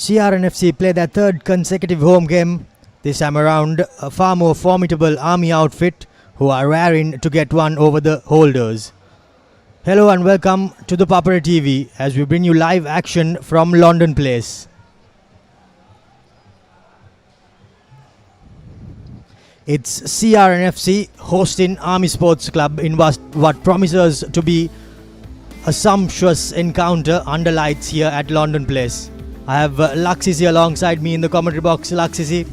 CR&FC play their third consecutive home game. This time around, a far more formidable Army outfit who are raring to get one over the holders. Hello and welcome to the Papare TV as we bring you live action from Longdon Place. It's CR&FC hosting Army Sports Club in what promises to be a sumptuous encounter under lights here at Longdon Place. I have Laksisi alongside me in the commentary box. Laksisi,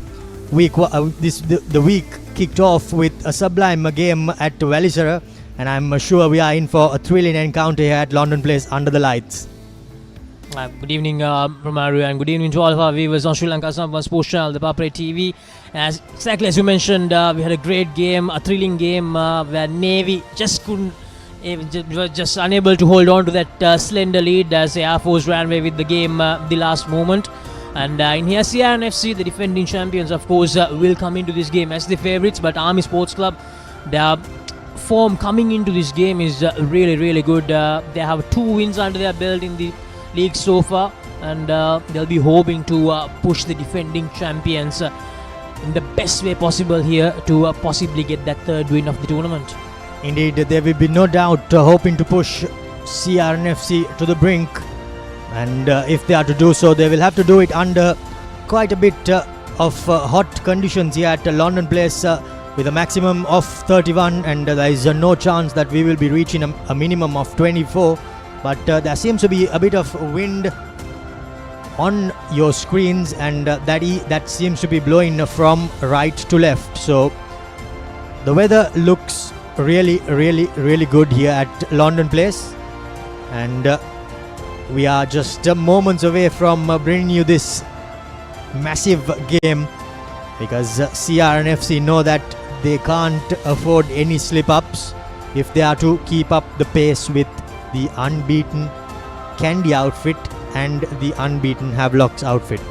the week kicked off with a sublime game at Wellisera, and I'm sure we are in for a thrilling encounter here at Longdon Place under the lights. Good evening, Romario, and good evening to all of our viewers on Sri Lanka's number one sports channel, ThePapare TV. Exactly as you mentioned, we had a great game, a thrilling game where Navy just were just unable to hold on to that slender lead as the Air Force ran away with the game the last moment. And in here, CR&FC, the defending champions, of course, will come into this game as the favourites. But Army Sports Club, their form coming into this game is really good. They have 2 wins under their belt in the league so far, and they'll be hoping to push the defending champions in the best way possible here to possibly get that third win of the tournament. Indeed, there will be no doubt hoping to push CR&FC to the brink, and if they are to do so, they will have to do it under quite a bit of hot conditions here at Longdon Place with a maximum of 31, and there is no chance that we will be reaching a minimum of 24. But there seems to be a bit of wind on your screens, and that seems to be blowing from right to left. So the weather looks really good here at Longdon Place, and we are just moments away from bringing you this massive game, because CR&FC know that they can't afford any slip-ups if they are to keep up the pace with the unbeaten Candy outfit and the unbeaten Havelocks outfit.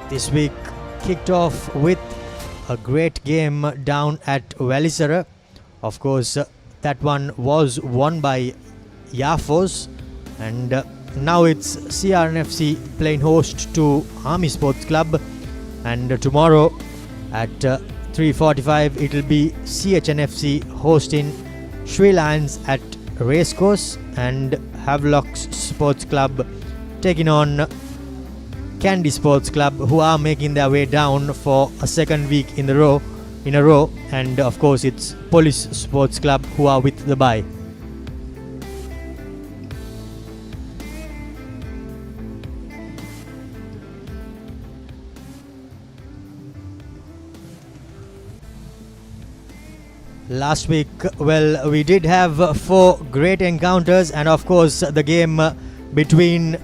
This week kicked off with a great game down at Wellisera. Of course, that one was won by Air Force, and now it's CR&FC playing host to Army Sports Club, and tomorrow at 3:45 it will be CHNFC hosting Sri Lions at Racecourse, and Havelocks Sports Club taking on Candy Sports Club, who are making their way down for a second week in a row, and of course it's Police Sports Club who are with the bye. Last week, well, we did have 4 great encounters, and of course the game between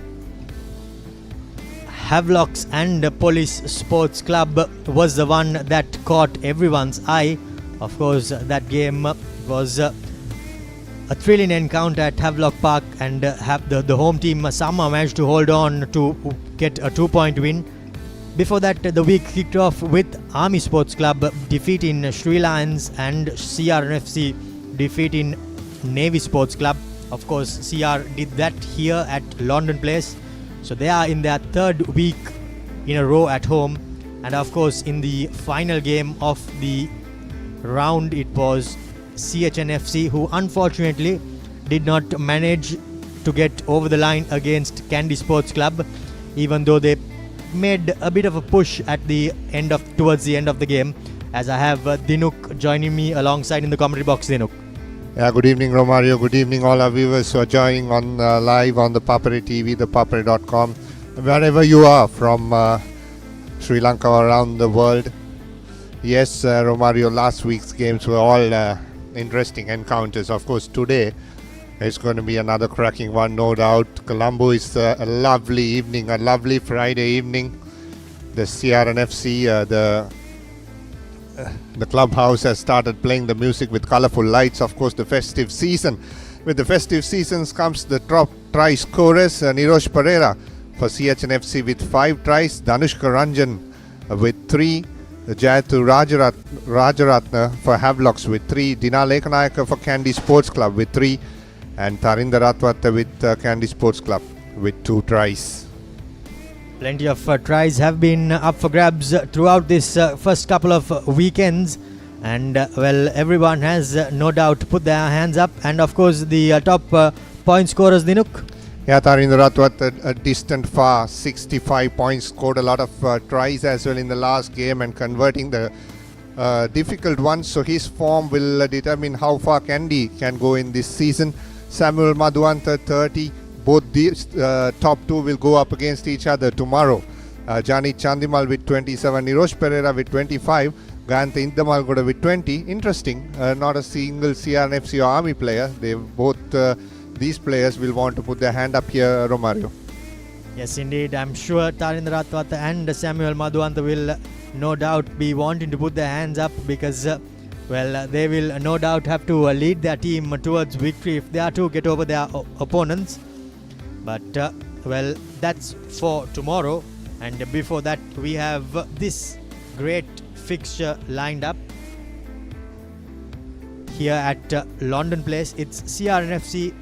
Havelocks and Police Sports Club was the one that caught everyone's eye. Of course, that game was a thrilling encounter at Havelock Park, and the home team somehow managed to hold on to get a 2-point win. Before that, the week kicked off with Army Sports Club defeating Sri Lions and CR&FC defeating Navy Sports Club. Of course, CR did that here at Longdon Place. So they are in their 3rd week in a row at home. And of course, in the final game of the round, it was CHNFC who unfortunately did not manage to get over the line against Candy Sports Club, even though they made a bit of a push at towards the end of the game. As I have Dinuk joining me alongside in the commentary box. Dinuk. Yeah, good evening, Romario. Good evening, all our viewers who are joining on live on the Papare TV, thepapare.com, wherever you are from Sri Lanka or around the world. Yes, Romario, last week's games were all interesting encounters. Of course, today it's going to be another cracking one, no doubt. Colombo is a lovely evening, a lovely Friday evening. The CR&FC, the clubhouse has started playing the music with colourful lights. Of course, the festive season. With the festive seasons comes the top try scorers. Nirosh Pereira for CHNFC with 5 tries. Danushka Ranjan with 3. Jayathu Rajaratna for Havelocks with 3. Dina Lekanayaka for Candy Sports Club with 3. and Tarinder Rathwatha with Candy Sports Club with 2 tries. Plenty of tries have been up for grabs throughout this first couple of weekends, and well, everyone has no doubt put their hands up, and of course the top point scorers, Dinuk. Yeah, Tarinder Rathwatha a distant far, 65 points, scored a lot of tries as well in the last game and converting the difficult ones, so his form will determine how far Candy can go in this season. Samuel Madhuantha 30. Both these top 2 will go up against each other tomorrow. Jani Chandimal with 27, Nirosh Pereira with 25, Gayantha Indamalgoda with 20. Interesting, not a single CR&FC or Army player. They both these players will want to put their hand up here, Romario. Yes, indeed. I'm sure Tarinder Rathwatha and Samuel Madhuantha will no doubt be wanting to put their hands up because, well, they will no doubt have to lead their team towards victory if they are to get over their opponents. But, well, that's for tomorrow. And before that, we have this great fixture lined up here at Longdon Place. It's CR&FC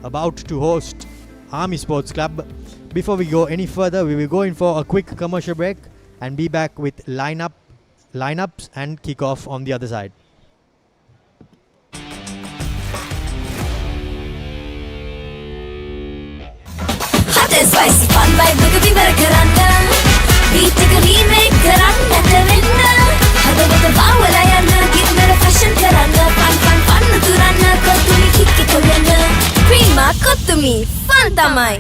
about to host Army Sports Club. Before we go any further, we will go in for a quick commercial break and be back with lineups and kickoff on the other side. Hot and spicy, fun by Rugby Karanga. Beat the remake Karanga Tarinda. Hada with the vowel I am give me a fashion Karanga. Fun Turana Kotumi Kiki Koyanga. Prima Kotumi, fun tamai.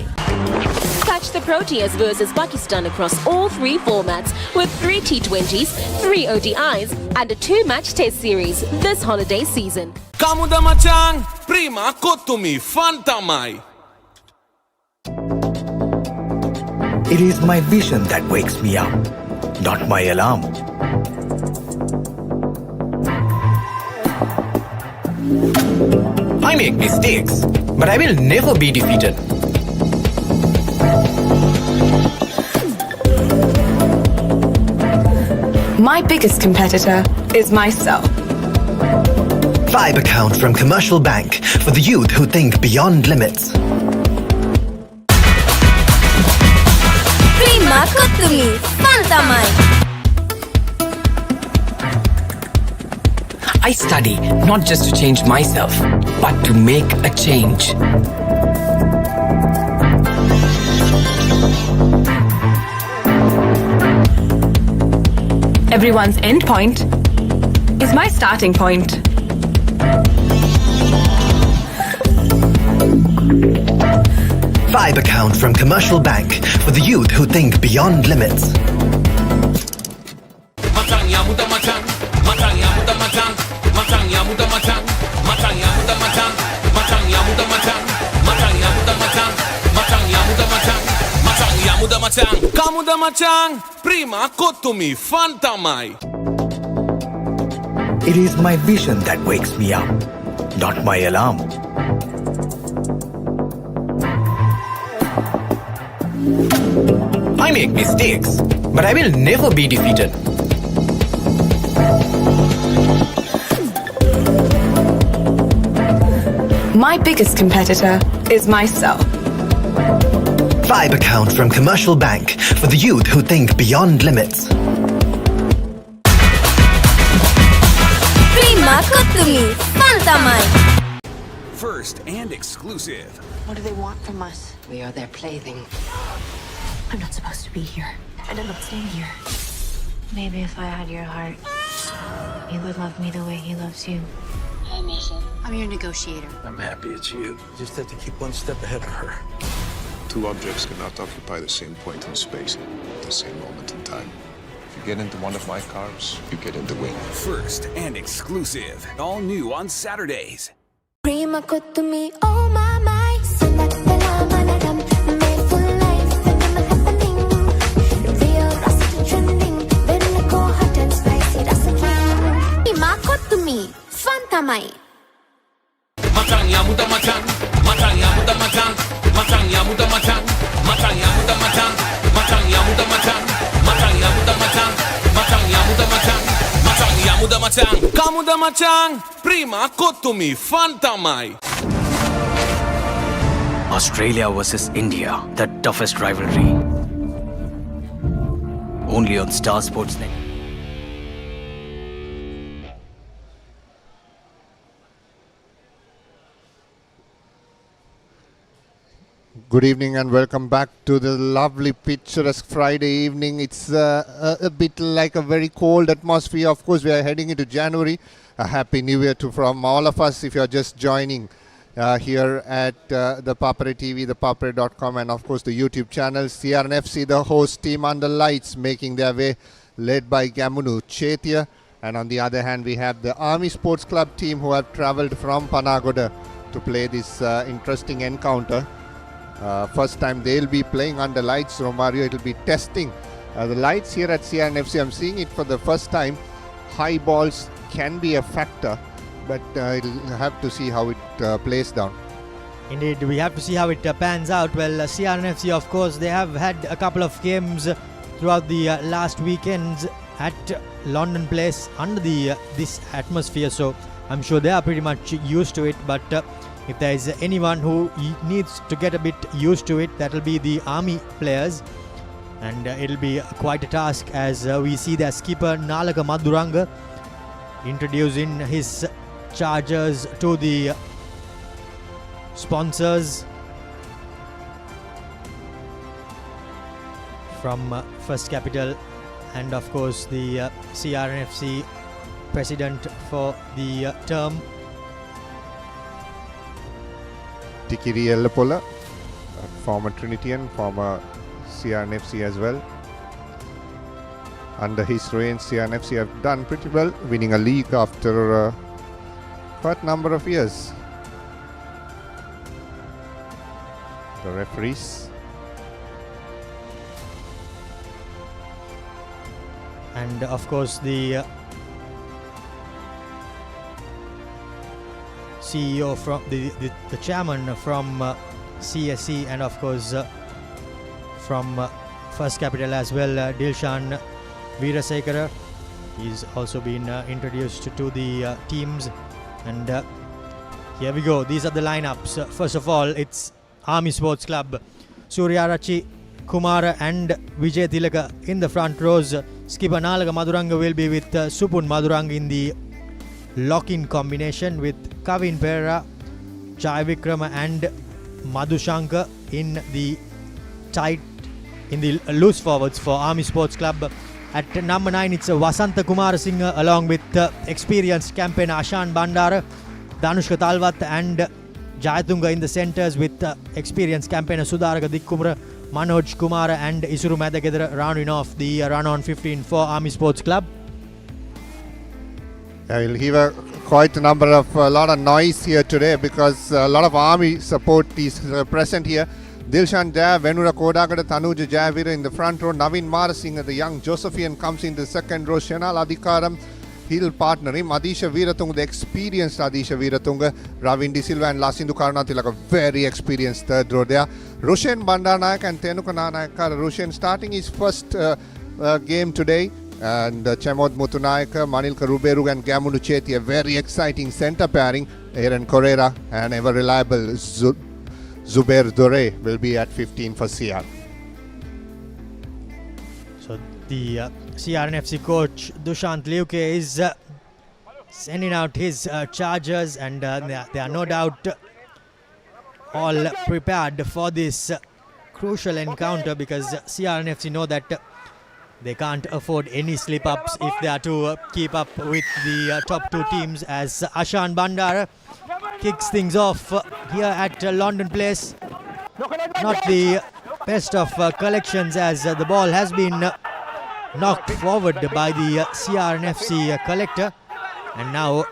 Catch the Proteas versus Pakistan across all 3 formats with 3 T20s, 3 ODIs and a 2-match test series this holiday season. Kamuda Machang, Prima Kotumi, Fantamai. It is my vision that wakes me up, not my alarm. I make mistakes, but I will never be defeated. My biggest competitor is myself. Vibe account from Commercial Bank for the youth who think beyond limits. Prima Kotumi, fun tamai. I study not just to change myself, but to make a change. Everyone's end point is my starting point. Vibe account from Commercial Bank for the youth who think beyond limits. Kamuda Machang, Prima Kotumi, Fantamai. It is my vision that wakes me up, not my alarm. I make mistakes, but I will never be defeated. My biggest competitor is myself. Vibe account from Commercial Bank for the youth who think beyond limits. Prima Kotumi, fun tamai. First and exclusive. What do they want from us? We are their plaything. I'm not supposed to be here, and I'm not staying here. Maybe if I had your heart, you would love me the way he loves you. Hi, Mason. I'm your negotiator. I'm happy it's you. Just have to keep one step ahead of her. 2 objects cannot occupy the same point in space at the same moment in time. If you get into one of my cars, you get in the wing. First and exclusive. All new on Saturdays. Prima Kotumi, oh my my. Sanatala manadam, made full life, phenomenal happening. Real rusty trending, very cold, hot and spicy, that's a king. Prima Kotumi, fun tamai. Matang Yamuda Matang, Matang Yamuda Matang, Matang Yamuda Matang, Matang Yamuda Matang, Matang Yamuda Matang, Matang Yamuda Matang, Matang Yamuda Matang, Matang Yamuda Matang, Kamuda Matang, Prima Kotumi, Fantamai. Australia versus India, the toughest rivalry. Only on Star Sports Net. Good evening and welcome back to the lovely picturesque Friday evening. It's a bit like a very cold atmosphere. Of course, we are heading into January. A happy new year from all of us if you are just joining here at the Papare TV, ThePapare.com, and of course the YouTube channel. CR&FC, the host team under lights, making their way, led by Gamunu Chetia. And on the other hand, we have the Army Sports Club team who have travelled from Panagoda to play this interesting encounter. First time they'll be playing under lights. Romario, it'll be testing the lights here at CR&FC. I'm seeing it for the first time. High balls can be a factor, but you'll have to see how it plays down. Indeed, we have to see how it pans out. Well, CR&FC, of course, they have had a couple of games throughout the last weekends at Longdon Place under this atmosphere, so I'm sure they are pretty much used to it. But if there is anyone who needs to get a bit used to it, that will be the Army players, and it'll be quite a task as we see their skipper Nalaka Maduranga introducing his chargers to the sponsors from First Capital, and of course the CR&FC president for the term, Tikiri Ellapola, former Trinitian, former CR&FC as well. Under his reign, CR&FC have done pretty well, winning a league after quite a number of years. The referees. And of course the CEO from the chairman from CSC, and of course from First Capital as well, Dilshan Veerasekara. He's also been introduced to the teams, and here we go. These are the lineups. First of all, it's Army Sports Club. Suryarachi Kumara and Vijay Tilaka in the front rows. Skipper Nalaka Maduranga will be with Supun Maduranga in the lock-in combination, with Kavin Pera, Jai Vikrama and Madhushankar in the loose forwards for Army Sports Club. At number 9, it's Vasanta Marasinghe along with experienced campaigner Ashan Bandara, Danushka Talwat and Jayatunga in the centres, with experienced campaigner Sudaraka Dikkumara, Manoj Kumara and Isuru Madagedra rounding off the run-on 15 for Army Sports Club. We'll hear quite a number of a lot of noise here today because a lot of Army support is present here. Dilshan Jaya, Venura Kodagada, Tanuja Jayavira in the front row. Navin Marasinghe, the young Josephian, comes in the second row. Shenal Adhikaram, he'll partner him. Adeesha Weerathunga, the experienced Adeesha Weerathunga. Ravin De Silva and Lasindu Karunathilaka, a very experienced third row there. Roshen Bandanayak and Tenuka Nanayaka. Roshen starting his first game today. And Chemod Mutunayaka, Manilka Ruberu and Gamunu Chethi, a very exciting centre pairing. Aaron Correa and ever reliable Zubair Dore will be at 15 for CR. So the CR&FC coach Dushant Liuke is sending out his chargers, and they are no doubt all prepared for this crucial encounter, because CR&FC know that they can't afford any slip-ups if they are to keep up with the top two teams, as Ashan Bandara kicks things off here at Longdon Place. Not the best of collections, as the ball has been knocked forward by the CR&FC collector. And now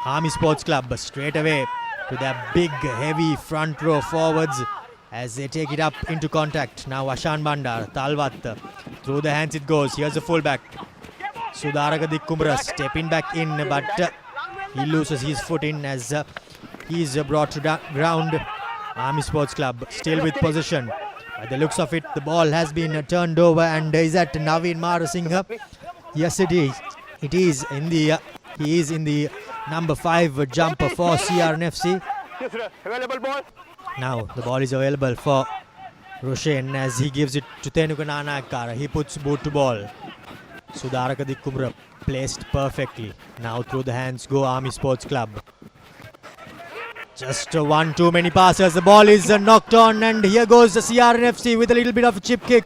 Army Sports Club straight away to their big heavy front row forwards as they take it up into contact. Now Ashan Bandar, Talwat, through the hands it goes. Here's the fullback, Sudaraka Dikkumara, stepping back in, but he loses his footing as he's brought to ground. Army Sports Club still with possession. By the looks of it, the ball has been turned over and is at Navin Marasinghe. Yes, it is. It is in the he is in the number 5 jumper for CR&FC. Now the ball is available for Roshan as he gives it to Tenuka Nanakara. He puts boot to ball. Sudaraka Dikkumra placed perfectly. Now through the hands go Army Sports Club. Just one too many passes. The ball is knocked on, and here goes the CR&FC with a little bit of a chip kick.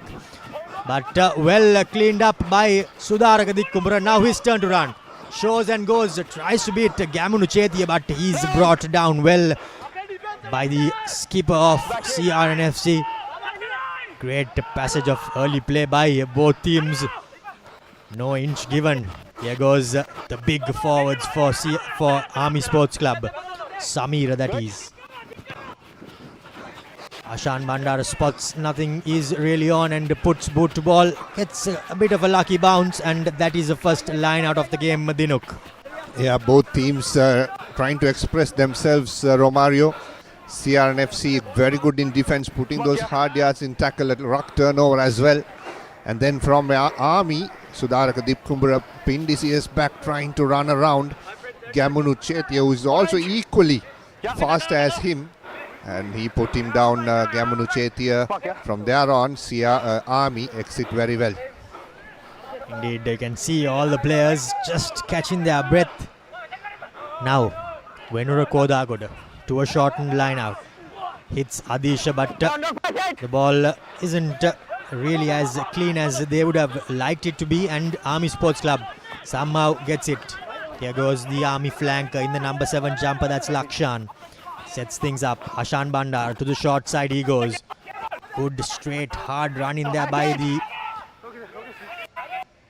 But well cleaned up by Sudaraka Dikkumra. Now his turn to run. Shows and goes. Tries to beat Gamunu Chetia, but he's brought down well by the skipper of CR&FC. Great passage of early play by both teams. No inch given. Here goes the big forwards for Army Sports Club. Samira, that is. Ashan Bandara spots nothing is really on and puts boot to ball. Gets a bit of a lucky bounce, and that is the first line out of the game, Dinuk. Yeah, both teams trying to express themselves, Romario. CR&FC very good in defense, putting those hard yards in tackle at ruck turnover as well. And then from Army, Sudaraka Dikkumra pinned his ears back, trying to run around Gamunu Chetia, who is also equally fast as him. And he put him down, Gamunu Chetia. From there on, Army exit very well. Indeed, you can see all the players just catching their breath. Now, Venura Kodagoda to a shortened line out. Hits Adeesha, but the ball isn't really as clean as they would have liked it to be, and Army Sports Club somehow gets it. Here goes the Army flanker in the number 7 jumper, that's Lakshan. Sets things up. Ashan Bandar to the short side he goes. Good straight hard run in there by the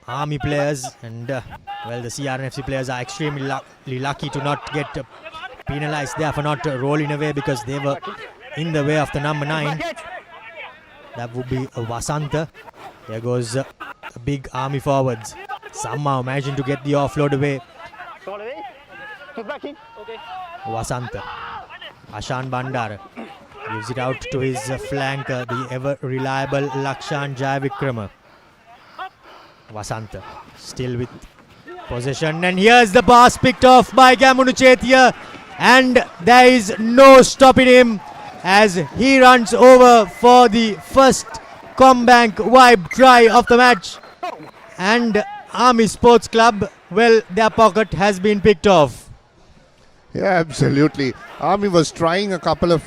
Army players, and well, the CR&FC players are extremely lucky to not get penalized there for not rolling away, because they were in the way of the number 9. That would be Vasanta. There goes a big Army forwards. Somehow managing to get the offload away. Vasanta. Ashan Bandar gives it out to his flanker, the ever reliable Lakshan Jayavikrama. Vasanta still with possession, and here's the pass picked off by Gamunu Chetia, and there is no stopping him as he runs over for the first Combank Vibe try of the match. And Army Sports Club, well, their pocket has been picked off. Yeah, absolutely. Army was trying a couple of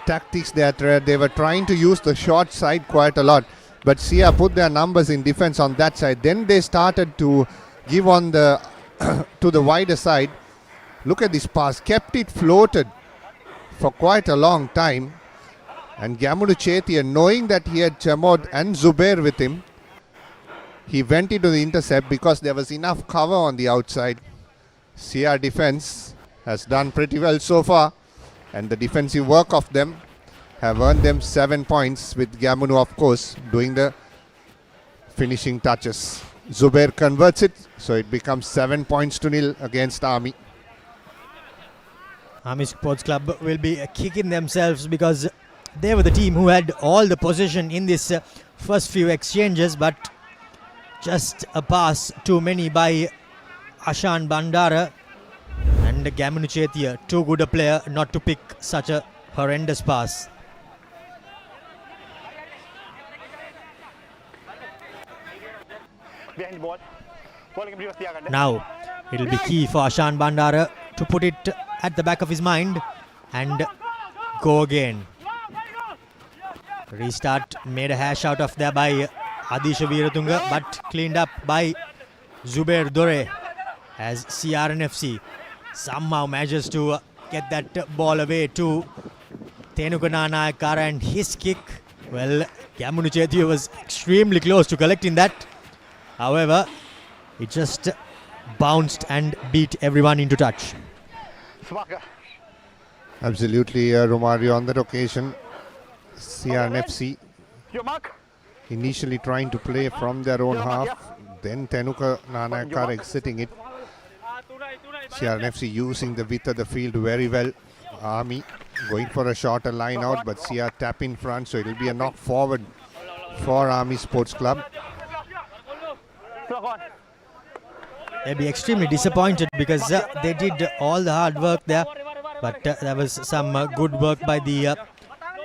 tactics that they were trying to use the short side quite a lot, but Sia put their numbers in defense on that side. Then they started to give on the to the wider side. Look at this pass, kept it floated for quite a long time, and Gamunu Chetia, knowing that he had Chamod and Zubair with him, he went into the intercept because there was enough cover on the outside. CR defense has done pretty well so far, and the defensive work of them have earned them 7 points, with Gamunu of course doing the finishing touches. Zubair converts it, so it becomes 7 points to 0 against Army. Army Sports Club will be kicking themselves because they were the team who had all the possession in this first few exchanges, but just a pass too many by Ashan Bandara, and Gamunu Chetia, too good a player not to pick such a horrendous pass. Now it'll be key for Ashan Bandara to put it at the back of his mind and go again. Restart made a hash out of there by Adeesha Weerathunga, but cleaned up by Zubair Dore, as CR&FC somehow manages to get that ball away to Tenuka Nanakara, and his kick, well, Gamunu Chetia was extremely close to collecting that. However, it just bounced and beat everyone into touch. Absolutely, Romario, on that occasion, CR&FC initially trying to play from their own half, then Tenuka Nanakara exiting it. CR&FC using the width of the field very well. Army going for a shorter line out, but CR tap in front, so it will be a knock forward for Army Sports Club. They'll be extremely disappointed because they did all the hard work there, But there was some good work by the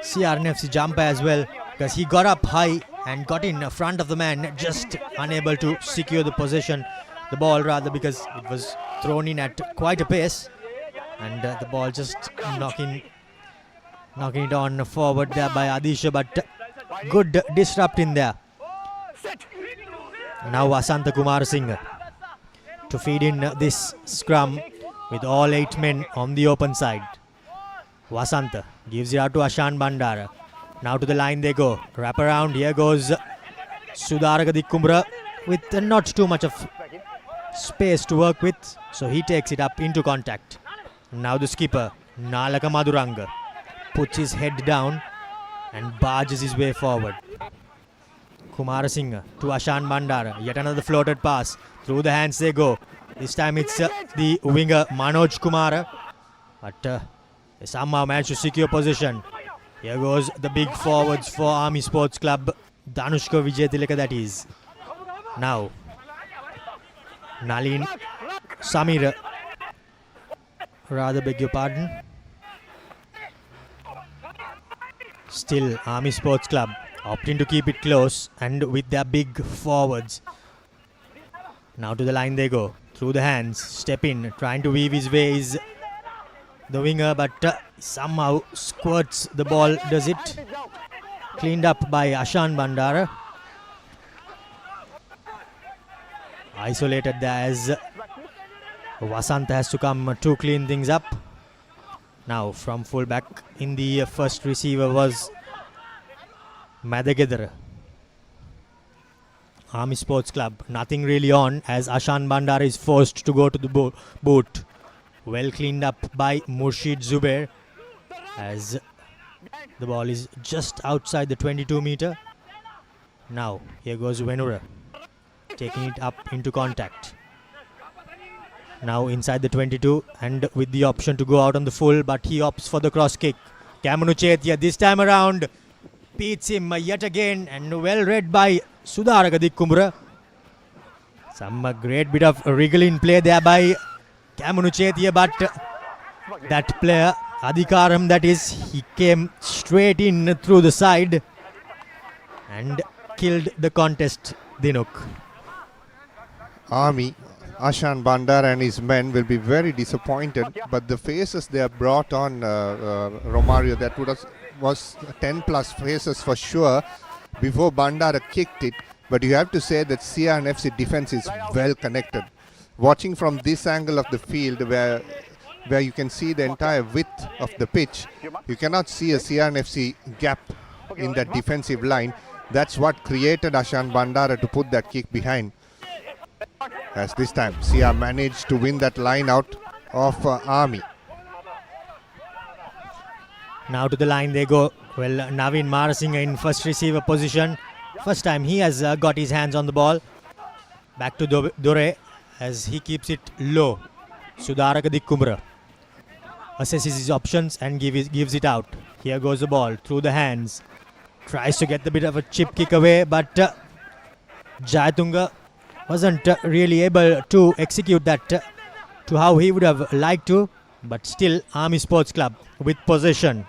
CR&FC jumper as well, because he got up high and got in front of the man, just unable to secure the possession, the ball rather, because it was thrown in at quite a pace, and the ball just knocking it on forward there by Adeesha, but good disrupt in there. Now Vasantha Marasinghe to feed in this scrum with all 8 men on the open side. Vasantha gives it out to Ashan Bandara. Now to the line they go. Wrap around. Here goes Sudaraka Dikkumbra with not too much of space to work with. So he takes it up into contact. Now the skipper, Nalaka Maduranga, puts his head down and barges his way forward. Kumarasinghe to Ashan Bandara. Yet another floated pass. Through the hands they go. This time it's the winger Manoj Kumara. But they somehow managed to secure position. Here goes the big forwards for Army Sports Club. Danushka Vijayatilaka that is. Now Nalin Samira. Rather beg your pardon. Still Army Sports Club opting to keep it close and with their big forwards. Now to the line they go. Through the hands. Step in. Trying to weave his way is the winger, but somehow squirts the ball. Does it? Cleaned up by Ashan Bandara. Isolated there as Vasantha has to come to clean things up. Now from full back in the first receiver was Madagedara. Army Sports Club, nothing really on as Ashan Bandara is forced to go to the boot. Well cleaned up by Murshid Zubair as the ball is just outside the 22 meter. Now here goes Venura taking it up into contact. Now inside the 22 and with the option to go out on the full, but he opts for the cross kick. Kamanu Chetia this time around beats him yet again, and well read by Sudaraka Dikkumbra. Some great bit of wriggling play there by Kamanu Chetia, but that player Adhikaram, that is, he came straight in through the side and killed the contest. Dinuk. Army, Ashan Bandara and his men will be very disappointed, but the faces they have brought on Romario, that was 10 plus faces for sure before Bandara kicked it. But you have to say that CR&FC defense is well connected. Watching from this angle of the field where you can see the entire width of the pitch, you cannot see a CR&FC gap in that defensive line. That's what created Ashan Bandara to put that kick behind. As this time CR managed to win that line out of Army. Now to the line they go. Well, Naveen Marasinghe in first receiver position. First time he has got his hands on the ball. Back to Dore as he keeps it low. Sudaraka Dikkumbra assesses his options and gives it out. Here goes the ball through the hands. Tries to get the bit of a chip kick away, but Jayatunga wasn't really able to execute that to how he would have liked to. But still Army Sports Club with possession.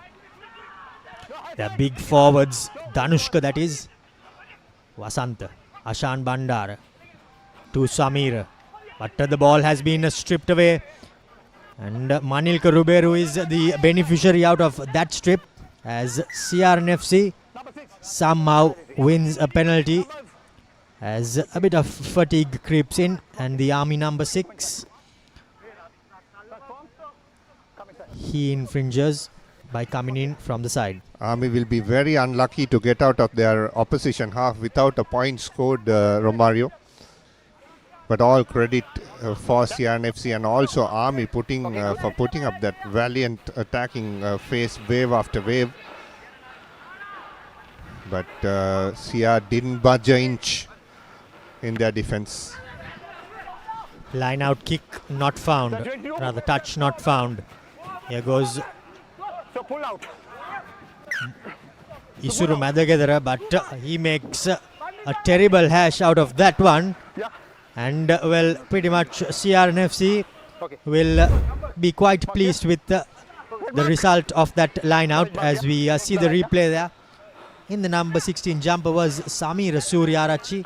Their big forwards, Danushka that is, Vasantha, Ashan Bandara to Samira. But the ball has been stripped away. And Manilka Ruberu is the beneficiary out of that strip as CR&FC somehow wins a penalty as a bit of fatigue creeps in, and the Army number 6, he infringes by coming in from the side. Army will be very unlucky to get out of their opposition half without a point scored, Romario. But all credit for CR&FC and also Army for putting up that valiant attacking phase wave after wave. But CR didn't budge an inch in their defense. Line out kick not found, rather touch not found. Here goes Isuru Madagedara, but he makes a terrible hash out of that one. And well, pretty much CR&FC will be quite pleased with the result of that line out as we see the replay there. In the number 16 jumper was Samir Suryarachi.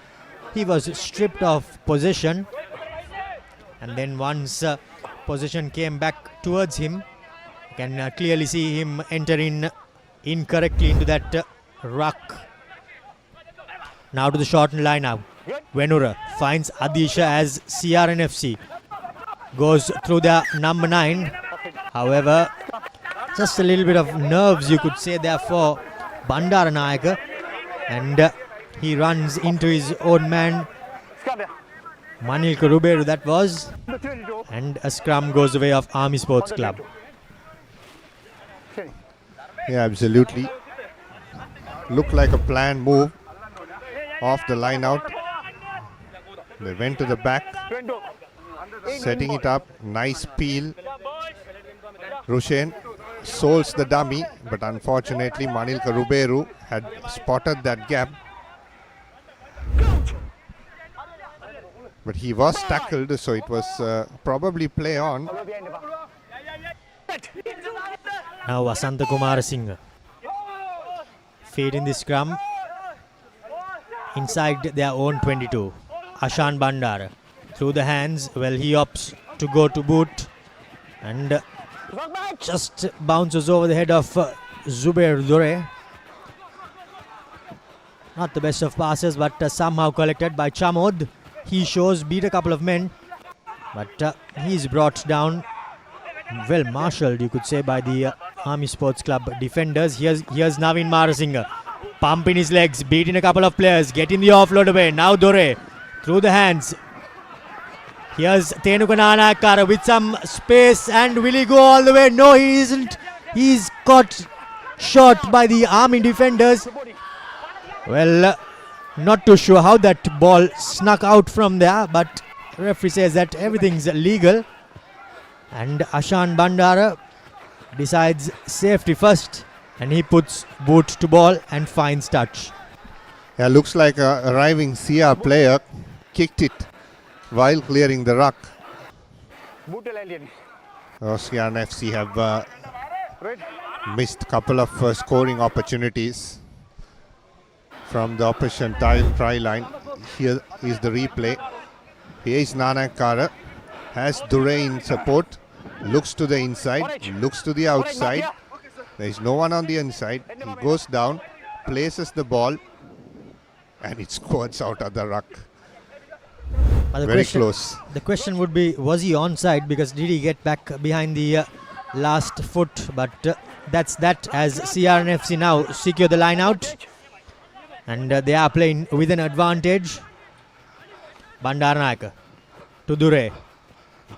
He was stripped of possession, and then once possession came back towards him, you can clearly see him enter in incorrectly into that ruck. Now to the shortened line out. Venura finds Adeesha as CR&FC. Goes through the number 9. However, just a little bit of nerves, you could say, there for Bandaranayaka. And he runs into his own man, Manilka Ruberu, that was. And a scrum goes the way of Army Sports Club. Yeah, absolutely. Looked like a planned move off the line out. They went to the back, setting it up. Nice peel. Rushen souls the dummy, but unfortunately Manilka Ruberu had spotted that gap. But he was tackled, so it was probably play on. Now Asantha Marasinghe feeding the scrum inside their own 22. Ashan Bandara through the hands. Well, he opts to go to boot and just bounces over the head of Zubair Dure. Not the best of passes, but somehow collected by Chamod. He shows beat a couple of men, but he's brought down, well marshalled, you could say, by the Army Sports Club defenders. Here's Naveen Marasinghe pumping his legs, beating a couple of players, getting the offload away. Now Dore through the hands. Here's Tenuka Nanakara with some space, and will he go all the way? No, he isn't. He's caught short by the Army defenders. Well, not too sure how that ball snuck out from there, but referee says that everything's legal. And Ashan Bandara decides safety first, and he puts boot to ball and finds touch. Yeah, looks like a arriving CR player kicked it while clearing the ruck. CR&FC have missed a couple of scoring opportunities from the opposition try line. Here is the replay. Here is Nanakara, has Dure in support, looks to the inside, looks to the outside. There is no one on the inside. He goes down, places the ball, and it squirts out of the ruck. Very close. The question would be, was he onside? Because did he get back behind the last foot? But that's that, as CR&FC now secure the line out. And they are playing with an advantage. Bandaranayaka to Dure.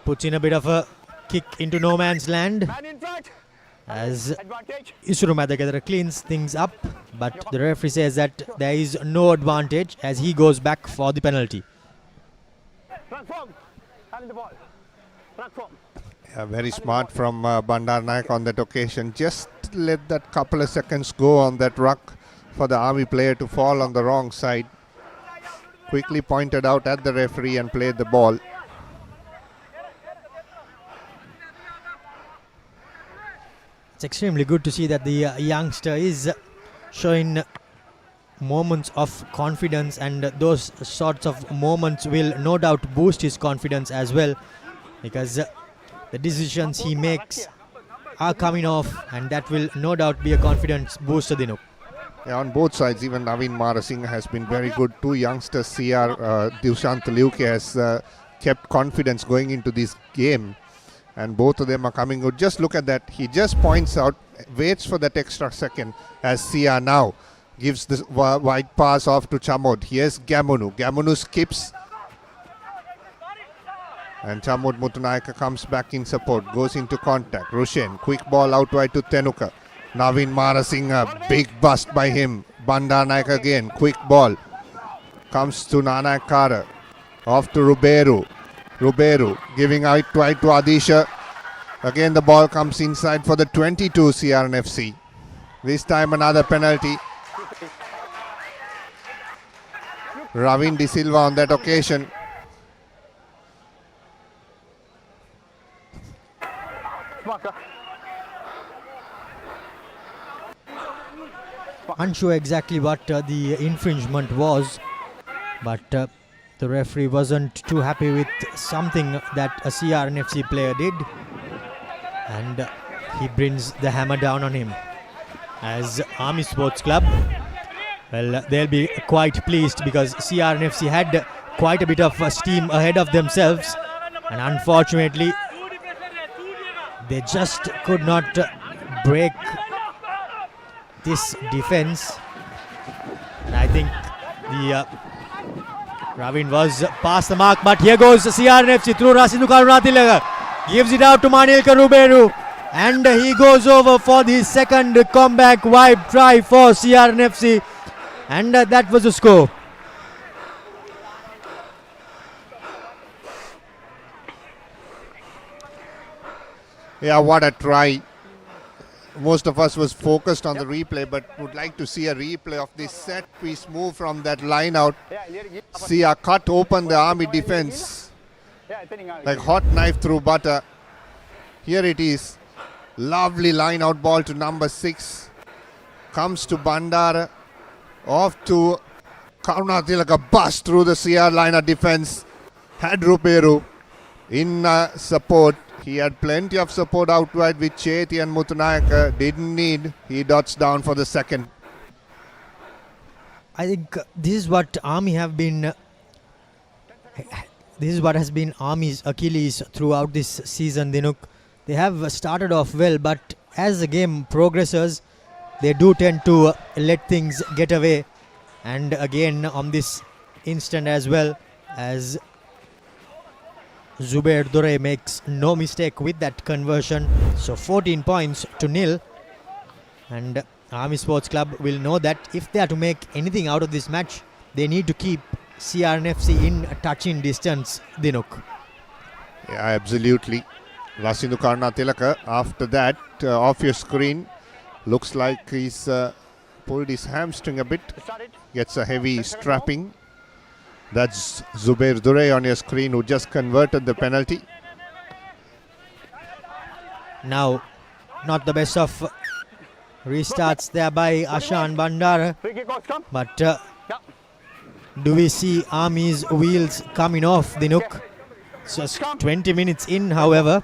Puts in a bit of a kick into no man's land, as Isuru Madhakadara cleans things up. But the referee says that there is no advantage, as he goes back for the penalty. Yeah, very smart from Bandaranayak on that occasion. Just let that couple of seconds go on that ruck for the Army player to fall on the wrong side. Quickly pointed out at the referee and played the ball. It's extremely good to see that the youngster is showing moments of confidence, and those sorts of moments will no doubt boost his confidence as well, because the decisions he makes are coming off, and that will no doubt be a confidence booster, Dinuk. Yeah, on both sides, even Naveen Marasinghe has been very good. Two youngsters, Dushant Liuke has kept confidence going into this game, and both of them are coming good. Just look at that. He just points out, waits for that extra second, as CR now gives the wide pass off to Chamod. Here's Gamunu. Gamunu skips, and Chamod Mutunayaka comes back in support, goes into contact. Rushen, quick ball out wide to Tenuka. Naveen Marasinghe, big bust by him. Bandaranayak again, quick ball. Comes to Nanakara. Off to Ruberu. Ruberu giving out wide to Adeesha. Again the ball comes inside for the 22 CR&FC. This time another penalty. Ravin De Silva on that occasion. unsure exactly what the infringement was, but the referee wasn't too happy with something that a CR&FC player did, and he brings the hammer down on him. As Army Sports Club, well, they'll be quite pleased because CR&FC had quite a bit of steam ahead of themselves, and unfortunately they just could not break this defense. And I think the Ravin was past the mark, but here goes CR&FC through Rasindu Karunatilaka, gives it out to Manilka Ruberu, and he goes over for the second comeback wipe try for CR&FC, and that was the score. Yeah, what a try. Most of us was focused on the replay, but would like to see a replay of this set piece move from that line out. See a cut open the Army defense like hot knife through butter. Here it is. Lovely line out ball to number 6. Comes to Bandara. Off to Karunatilaka, bust through the CR liner defense. Had Ruperu in support. He had plenty of support out wide with Cheti and Muthunayaka. Didn't need. He dots down for the second. I think this is what Army have been. This is what has been Army's Achilles throughout this season, Dinuk. They have started off well, but as the game progresses, they do tend to let things get away. And again, on this instant as well, as Zubair Dore makes no mistake with that conversion. So 14 points to nil. And Army Sports Club will know that if they are to make anything out of this match, they need to keep CR&FC in touching distance, Dinuk. Yeah, absolutely. Rasindu Karunatilaka, after that, off your screen, looks like he's pulled his hamstring a bit. Gets a heavy strapping. That's Zubair Dure on your screen, who just converted the penalty. Now, not the best of restarts there by Ashan Bandara. But do we see Army's wheels coming off, Dinuk? Just 20 minutes in, however.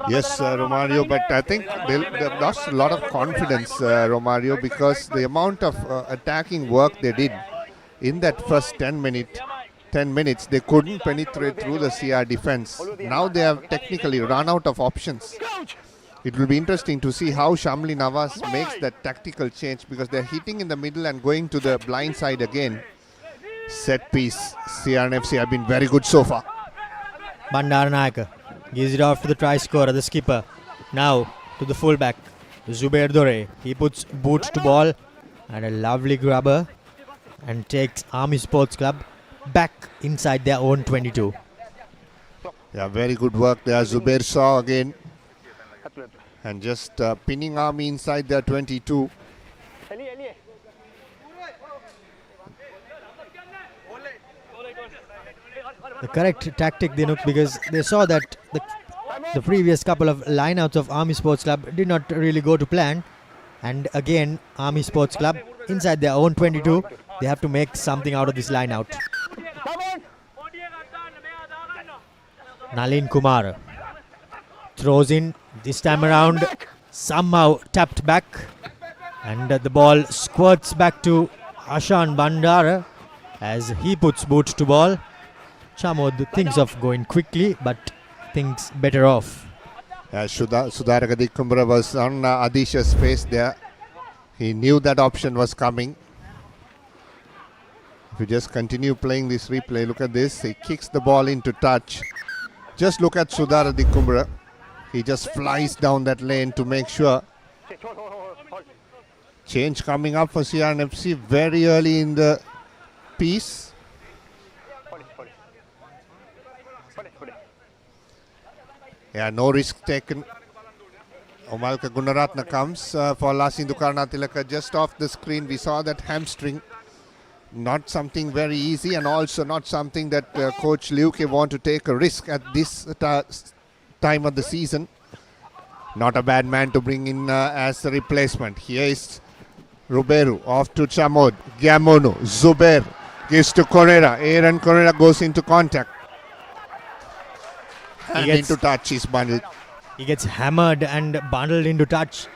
Yes, Romario, but I think they've lost a lot of confidence, Romario, because the amount of attacking work they did in that first 10 minutes, they couldn't penetrate through the CR defense. Now they have technically run out of options. It will be interesting to see how Shamli Nawaz makes that tactical change, because they're hitting in the middle and going to the blind side again. Set piece, CR&FC have been very good so far. Bandaranayaka gives it off to the try scorer, the skipper. Now to the fullback, Zubair Dore. He puts boot to ball and a lovely grabber and takes Army Sports Club back inside their own 22. Yeah, very good work there. Zubair saw again and just pinning Army inside their 22. The correct tactic, Dinuk, because they saw that the previous couple of lineouts of Army Sports Club did not really go to plan. And again, Army Sports Club inside their own 22, they have to make something out of this lineout. Nalin Kumar throws in, this time around somehow tapped back, and the ball squirts back to Ashan Bandara as he puts boot to ball. Chamod thinks of going quickly, but thinks better off. Sudaraka Dikumbra was on Adeesha's face there. He knew that option was coming. If you just continue playing this replay, look at this. He kicks the ball into touch. Just look at Sudara Dikumbra. He just flies down that lane to make sure. Change coming up for CR&FC very early in the piece. Yeah, no risk taken. Omalka Gunaratna comes for Rasindu Karunatilaka. Just off the screen, we saw that hamstring. Not something very easy, and also not something that Coach Liuke want to take a risk at this time of the season. Not a bad man to bring in as a replacement. Here is Ruberu off to Chamod. Gamono. Zubair gives to Correa. Aaron Correa goes into contact. And into touch is bundled. He gets hammered and bundled into touch.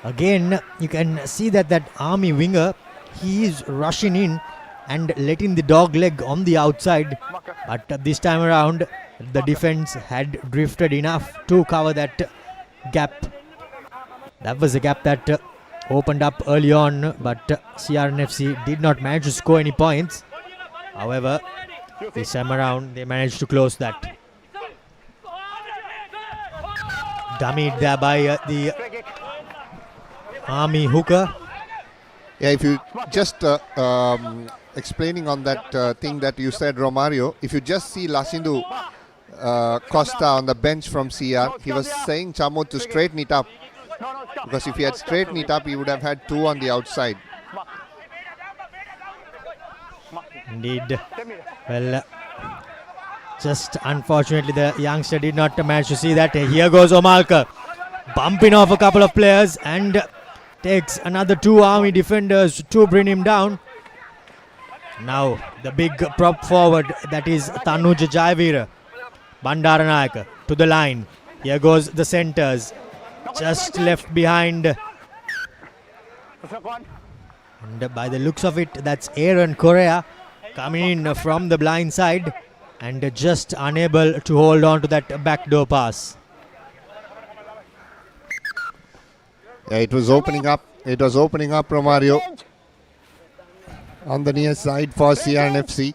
Again, you can see that Army winger, he is rushing in and letting the dog leg on the outside. But this time around, the defense had drifted enough to cover that gap. That was a gap that opened up early on, but CR&FC did not manage to score any points. However, this time around, they managed to close that. Dummied there by the Army hooker. Yeah, if you just explaining on that thing that you said, Romario, if you just see Lasindu Costa on the bench from CR, he was saying Chamod to straighten it up. Because if he had straightened it up, he would have had 2 on the outside. Indeed. Well, just unfortunately the youngster did not manage to see that. Here goes Omalka, bumping off a couple of players and takes another 2 Army defenders to bring him down. Now the big prop forward, that is Tanuja Jayavira Bandaranayaka, to the line. Here goes the centers, just left behind. And by the looks of it, that's Aaron Correa coming in from the blind side and just unable to hold on to that backdoor pass. Yeah, it was opening up. It was opening up, Romario, on the near side for CR&FC.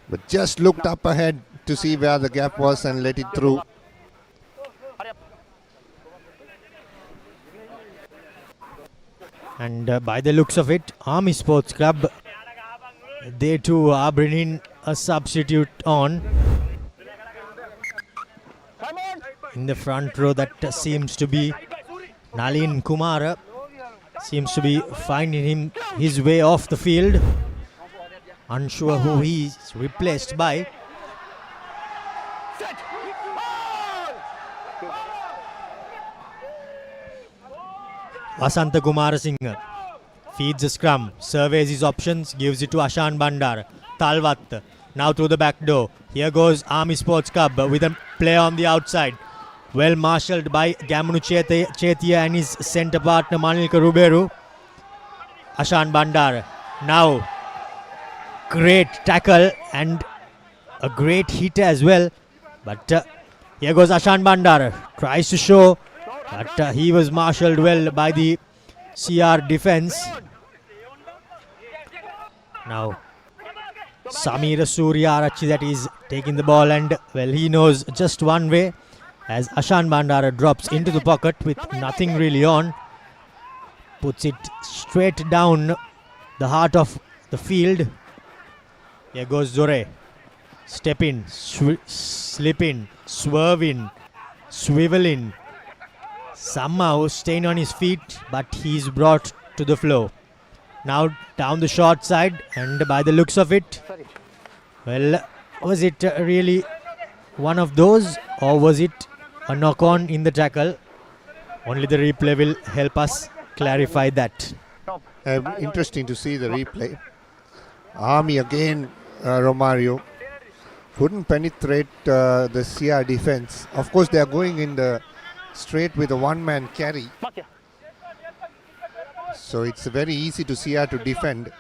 But just looked up ahead to see where the gap was and let it through. And by the looks of it, Army Sports Club, they too are bringing a substitute on. In the front row, that seems to be Nalin Kumara. Seems to be finding his way off the field. Unsure who he's replaced by. Vasantha Marasinghe feeds the scrum, surveys his options, gives it to Ashan Bandar. Talvat now through the back door. Here goes Army Sports Club with a play on the outside. Well marshalled by Gamunu Chetia and his centre partner Manilka Ruberu. Ashan Bandar now great tackle and a great hit as well. But here goes Ashan Bandar, tries to show, but he was marshalled well by the CR defense. Now Samira Surya Arachi, that is taking the ball, and well, he knows just one way, as Ashan Bandara drops into the pocket with nothing really on, puts it straight down the heart of the field. Here goes Zore. Step in, slip in, swerve in, swivel in. Somehow staying on his feet, but he's brought to the floor. Now down the short side, and by the looks of it, well, was it really one of those, or was it a knock-on in the tackle? Only the replay will help us clarify that. Interesting to see the replay. Army again, Romario, couldn't penetrate the CR defense. Of course, they are going in the straight with a one-man carry. So it's very easy to CR to defend.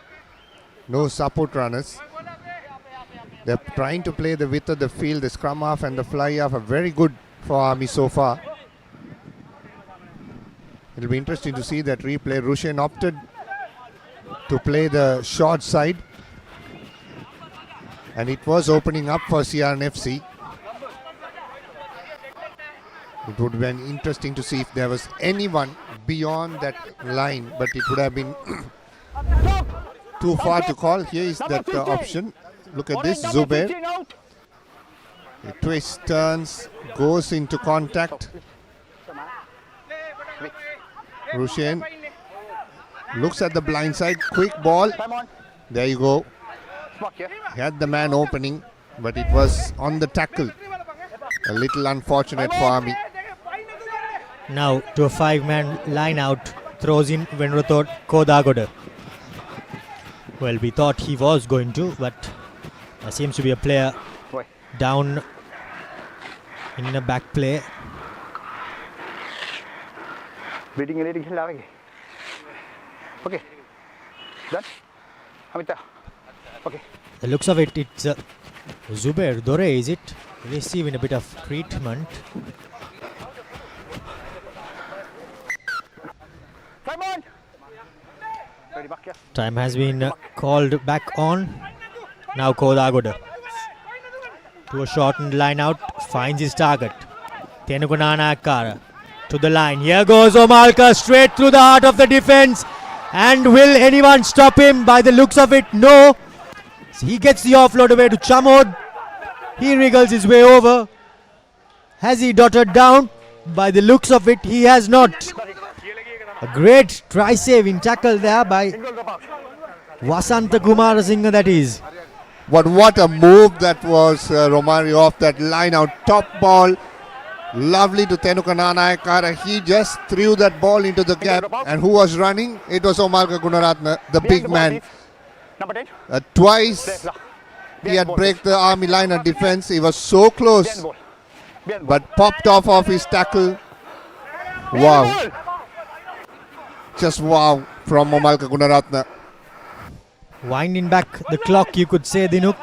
No support runners. They're trying to play the width of the field. The scrum half and the fly half are very good for Army so far. It'll be interesting to see that replay. Rushen opted to play the short side, and it was opening up for CR&FC. It would have been interesting to see if there was anyone beyond that line, but it would have been too far to call. Here is that option. Look at this, Zubair. He twists, turns, goes into contact. Rushen looks at the blind side, quick ball. There you go. Had the man opening, but it was on the tackle. A little unfortunate for Army. Now to a 5-man line out, throws in Venrathod Kodagoda. Well, we thought he was going to, but there seems to be a player down in the back play. Okay. Done. Amita. Okay. The looks of it, it's Zubair Dore, is it? Receiving a bit of treatment. Time has been called back on. Now Kodagoda. To a shortened line out, finds his target. Tenugunana Akkara to the line. Here goes Omalka straight through the heart of the defense. And will anyone stop him? By the looks of it, no. He gets the offload away to Chamod. He wriggles his way over. Has he dotted down? By the looks of it, he has not. A great try-saving tackle there by Vasanta Marasinghe, that is. But what a move that was, Romario, off that line out. Top ball. Lovely to Tenugunana Akkara. He just threw that ball into the gap. And who was running? It was Omalka Gunaratne, the big man. Twice he had break the Army line of defense. He was so close, but popped off his tackle. Wow. Just wow from Omalka Gunaratne. Winding back the clock, you could say, Dinuk.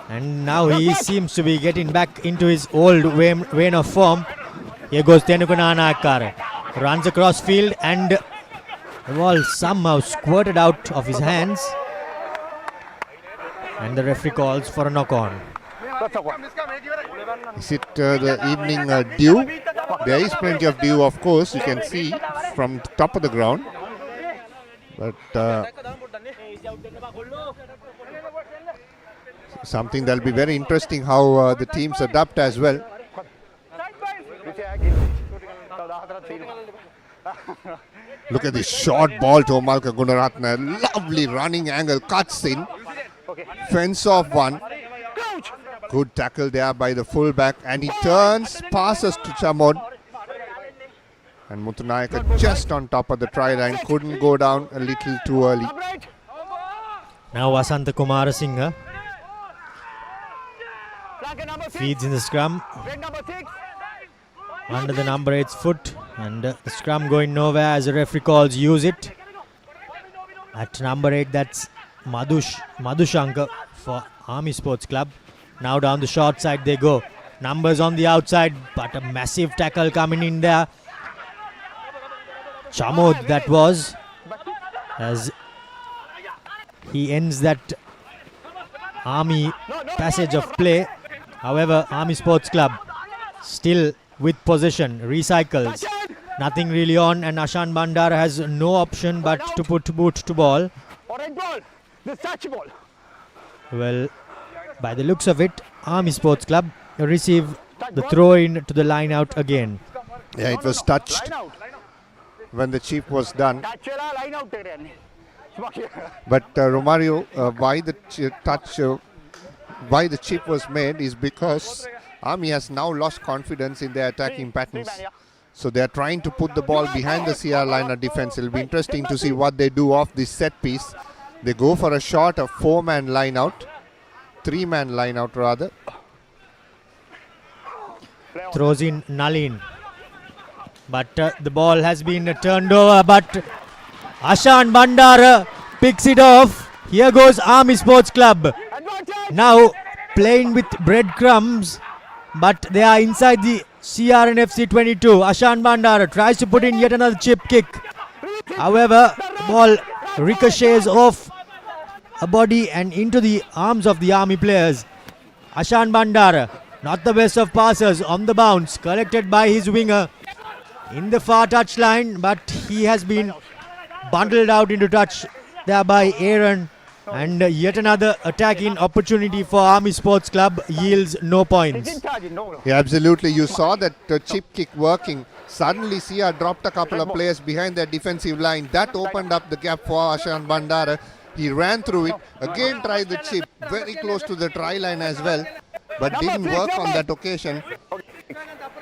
And now he seems to be getting back into his old vein of form. Here goes Tenugunana Akkara. Runs across field and the ball somehow squirted out of his hands. And the referee calls for a knock-on. Is it the evening dew? There is plenty of dew, of course, you can see from the top of the ground. But something that will be very interesting how the teams adapt as well. Look at this short ball to Omalka Gunaratne. Lovely running angle, cuts in. Fence off one. Good tackle there by the fullback. And he turns, passes to Chamod. And Muthunaika just on top of the try line. Couldn't go down a little too early. Now Vasanta Marasinghe feeds in the scrum. Under the number 8's foot. And the scrum going nowhere as the referee calls use it. At number 8, that's Madhushankar for Army Sports Club. Now down the short side they go. Numbers on the outside, but a massive tackle coming in there. Chamod that was, as he ends that Army passage of play. However, Army Sports Club still with possession, recycles. Nothing really on, and Ashan Bandara has no option but to put boot to ball. Well, by the looks of it, Army Sports Club receive the throw in to the line out again. Yeah, it was touched when the chip was done. But Romario, why the why the chip was made is because Army has now lost confidence in their attacking patterns. So they are trying to put the ball behind the CR line of defense. It will be interesting to see what they do off this set piece. They go for a shot of 4-man line out. 3-man line out rather. Throws in Nalin. But the ball has been turned over. But Ashan Bandara picks it off. Here goes Army Sports Club. Now playing with breadcrumbs. But they are inside the CR&FC 22. Ashan Bandara tries to put in yet another chip kick. However, the ball ricochets off a body and into the arms of the Army players. Ashan Bandara, not the best of passers, on the bounce, collected by his winger in the far touch line, but he has been bundled out into touch there by Aaron. And yet another attacking opportunity for Army Sports Club yields no points. Yeah, absolutely. You saw that chip kick working. Suddenly CR dropped a couple of players behind their defensive line. That opened up the gap for Ashan Bandara. He ran through it. Again tried the chip. Very close to the try line as well. But didn't work on that occasion.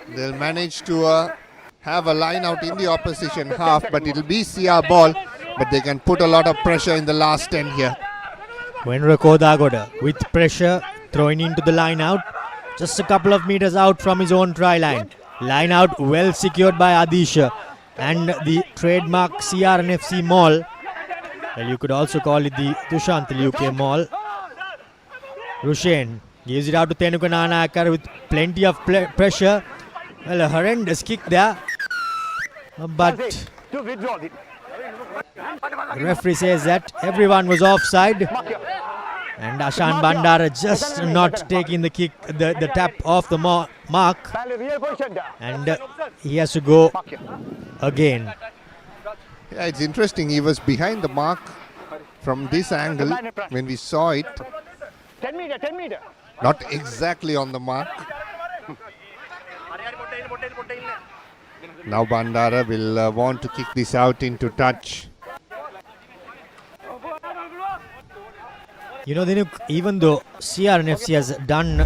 They'll manage to have a line out in the opposition half, but it'll be CR ball. But they can put a lot of pressure in the last 10 here. Wenra Kodagoda with pressure throwing into the line out. Just a couple of meters out from his own try line. Line out well secured by Adeesha. And the trademark CR&FC mall. Well, you could also call it the Dushanthal UK mall. Rushen gives it out to Tenuka Nanakar with plenty of pressure. Well, a horrendous kick there. But the referee says that everyone was offside. And Ashan Bandara just not taking the kick, the tap off the mark. And he has to go again. Yeah, it's interesting. He was behind the mark from this angle when we saw it. 10 meter, 10 meter. Not exactly on the mark. Now Bandara will want to kick this out into touch. You know, Dinuk, even though CR&FC has done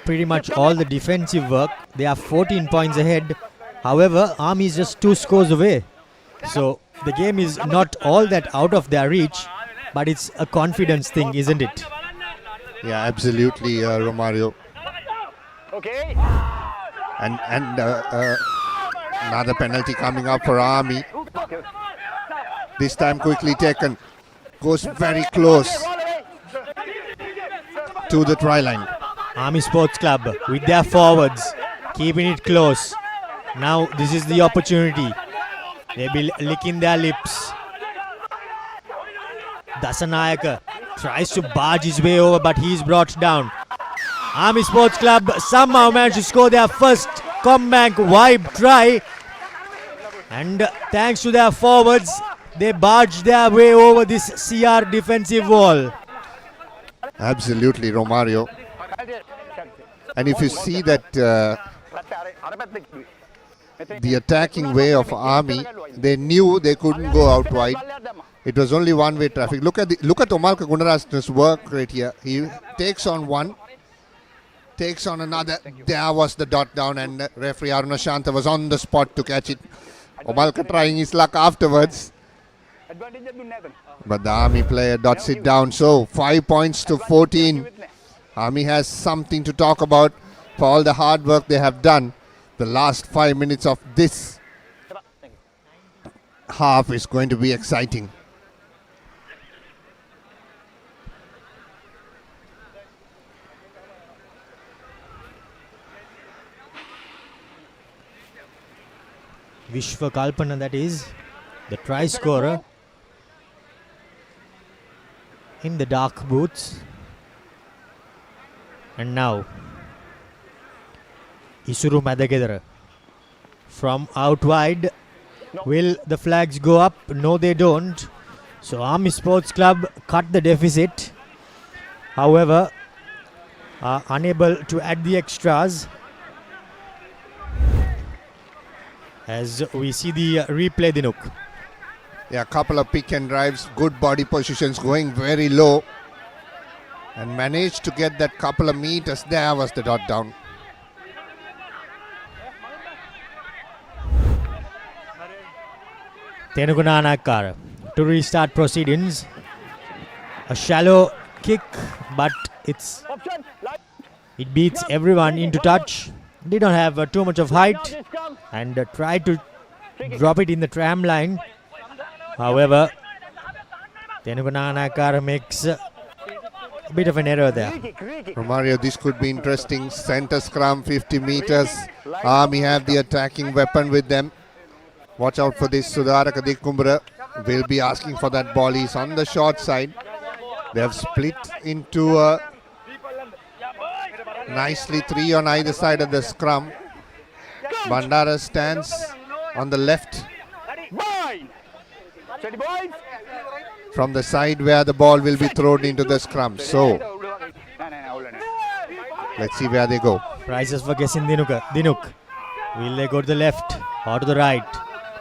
pretty much all the defensive work, they are 14 points ahead. However, Army is just 2 scores away. So the game is not all that out of their reach, but it's a confidence thing, isn't it? Yeah, absolutely, Romario. Okay. And another penalty coming up for Army. This time quickly taken. Goes very close to the try line. Army Sports Club with their forwards keeping it close. Now this is the opportunity. They'll be licking their lips. Dasanayaka tries to barge his way over, but he's brought down. Army Sports Club somehow managed to score their first comeback vibe try. And thanks to their forwards, they barged their way over this CR defensive wall. Absolutely, Romario. And if you see that the attacking way of Army, they knew they couldn't go out wide. It was only one-way traffic. Look at Omalka Gunarasna's work right here. He takes on one, takes on another. There was the dot down, and referee Aruna Shanta was on the spot to catch it. Omalka trying his luck afterwards. But the Army player dots it down. So 5 points to 14. Army has something to talk about for all the hard work they have done. The last 5 minutes of this half is going to be exciting. Vishwa Kalpana, that is the try scorer in the dark boots. And now Isuru Madagedara from out wide. Will the flags go up? No, they don't. So Army Sports Club cut the deficit. However, are unable to add the extras. As we see the replay, Dinuk. Yeah, a couple of pick and drives, good body positions, going very low. And managed to get that couple of meters. There was the dot down. Tenugunanakar to restart proceedings. A shallow kick, but it beats everyone into touch. Did not have too much of height and tried to drop it in the tram line. However, Tenugunanakar makes a bit of an error there. Romario, this could be interesting. Center scrum, 50 meters. Army have the attacking weapon with them. Watch out for this. Sudaraka Dikumbra will be asking for that ball. He's on the short side. They have split into nicely 3 on either side of the scrum. Bandara stands on the left from the side where the ball will be thrown into the scrum. So let's see where they go. Prizes for guessing Dinuk. Will they go to the left or to the right?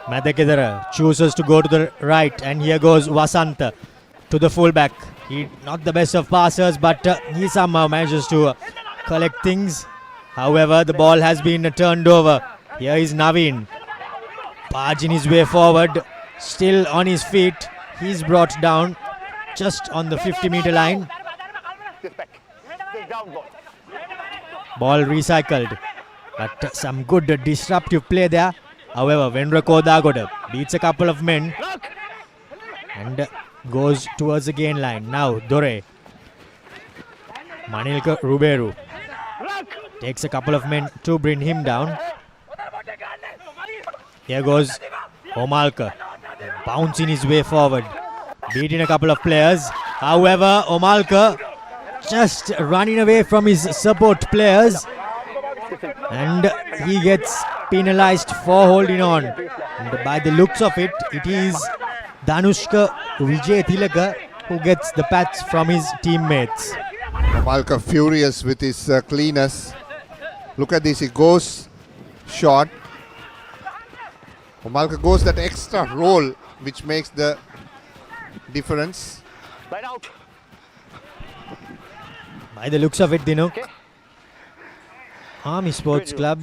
Madagedara chooses to go to the right, and here goes Vasanta to the fullback. He not the best of passers, but he somehow manages to collect things. However, the ball has been turned over. Here is Naveen. Barging his way forward. Still on his feet. He's brought down just on the 50-meter line. Ball recycled. But some good disruptive play there. However, Vendra Kodagoda beats a couple of men and goes towards the gain line. Now Dore. Manilka Ruberu takes a couple of men to bring him down. Here goes Omalka, bouncing his way forward, beating a couple of players. However, Omalka just running away from his support players, and he gets penalized for holding on. And by the looks of it, it is Danushka Vijay Tilaka who gets the pats from his teammates. Omalka furious with his cleaners. Look at this, he goes short. Omalka goes that extra roll which makes the difference. By the looks of it, Dinuk, Army Sports Club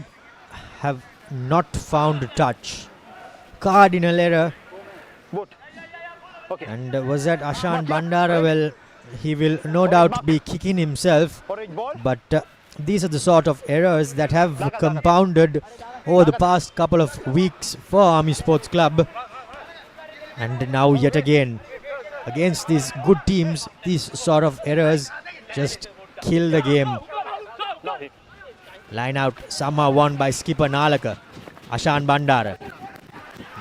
have not found touch. Cardinal error. And was that Ashan Bandara? Well, he will no doubt be kicking himself. But these are the sort of errors that have compounded over the past couple of weeks for Army Sports Club. And now yet again, against these good teams, these sort of errors just kill the game. Line out somehow won by skipper Nalaka. Ashan Bandara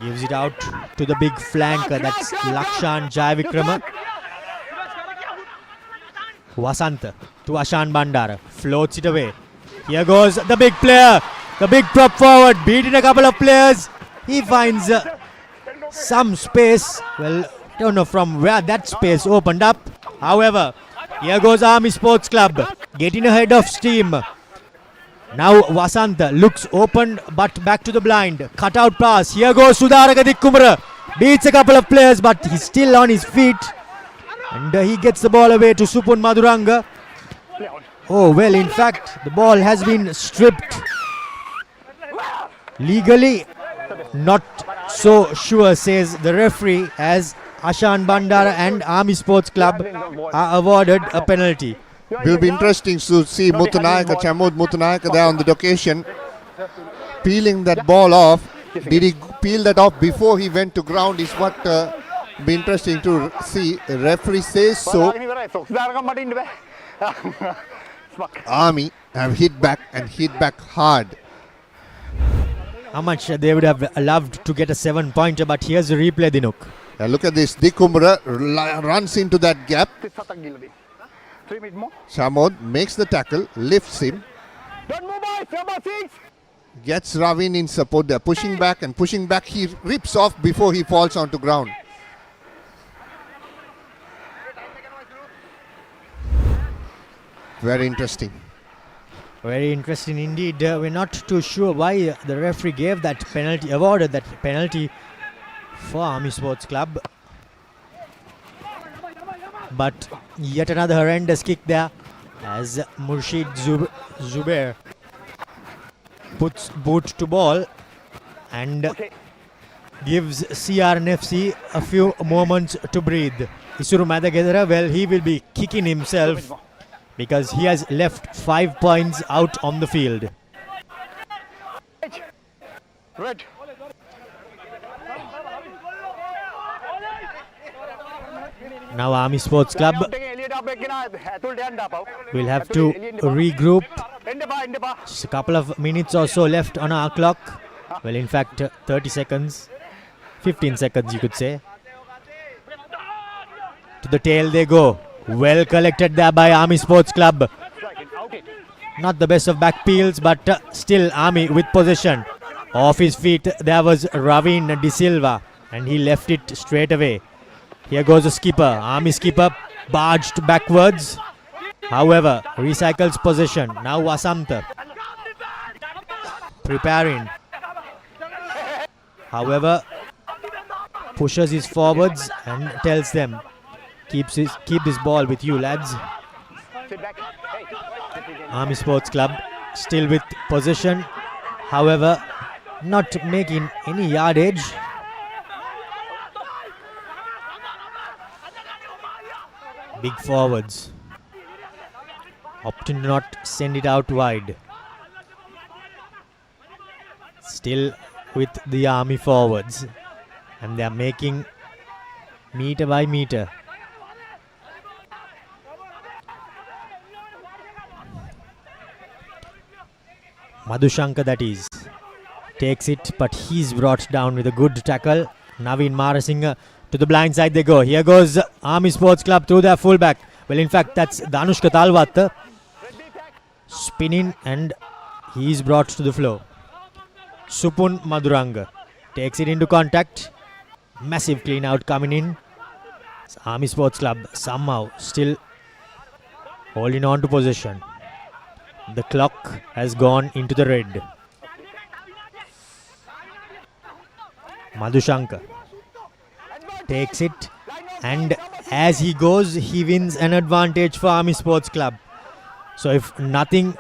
gives it out to the big flanker, that's Lakshan Jayavikrama. Vasanta to Ashan Bandara, floats it away. Here goes the big player, the big prop forward, beating a couple of players. He finds some space. Well, don't know from where that space opened up. However, here goes Army Sports Club, getting ahead of steam. Now Vasanta looks open, but back to the blind. Cut out pass. Here goes Sudaraka Dikkumara. Beats a couple of players, but he's still on his feet. And he gets the ball away to Supun Maduranga. Oh, well, in fact, the ball has been stripped. Legally, not so sure, says the referee, as Ashan Bandara and Army Sports Club are awarded a penalty. Will be interesting to see Mutunayaka, Chamod Mutunayaka there on the occasion, peeling that ball off. Did he peel that off before he went to ground is what be interesting to see. The referee says so. Army have hit back and hit back hard. How much they would have loved to get a 7-pointer, but here's the replay, Dinuk. Look at this, Dikkumara runs into that gap. Shamod makes the tackle, lifts him. Gets Ravin in support there, pushing back, he rips off before he falls onto ground. Very interesting. Very interesting indeed. We're not too sure why the referee gave that penalty, awarded that penalty for Army Sports Club. But yet another horrendous kick there as Murshid Zubair puts boot to ball and gives CR&FC a few moments to breathe. Isuru Madagedara, well, he will be kicking himself because he has left 5 points out on the field. Red. Now Army Sports Club will have to regroup. Just a couple of minutes or so left on our clock. Well, in fact, 30 seconds. 15 seconds, you could say. To the tail they go. Well collected there by Army Sports Club. Not the best of back peels, but still Army with possession. Off his feet, there was Ravin De Silva, and he left it straight away. Here goes the skipper. Army skipper barged backwards. However, recycles possession. Now Vasanta preparing. However, pushes his forwards and tells them, keep this ball with you, lads. Army Sports Club still with possession, however, not making any yardage. Big forwards opting to not send it out wide. Still with the Army forwards, and they are making meter by meter. Madhushanka, that is, takes it, but he's brought down with a good tackle. Naveen Marasinghe to the blind side they go. Here goes Army Sports Club through their fullback. Well, in fact, that's Danushka Talwatta spinning, and he's brought to the floor. Supun Maduranga takes it into contact. Massive clean out coming in. Army Sports Club somehow still holding on to possession. The clock has gone into the red. Madhushanka takes it, and as he goes, he wins an advantage for Army Sports Club. So if nothing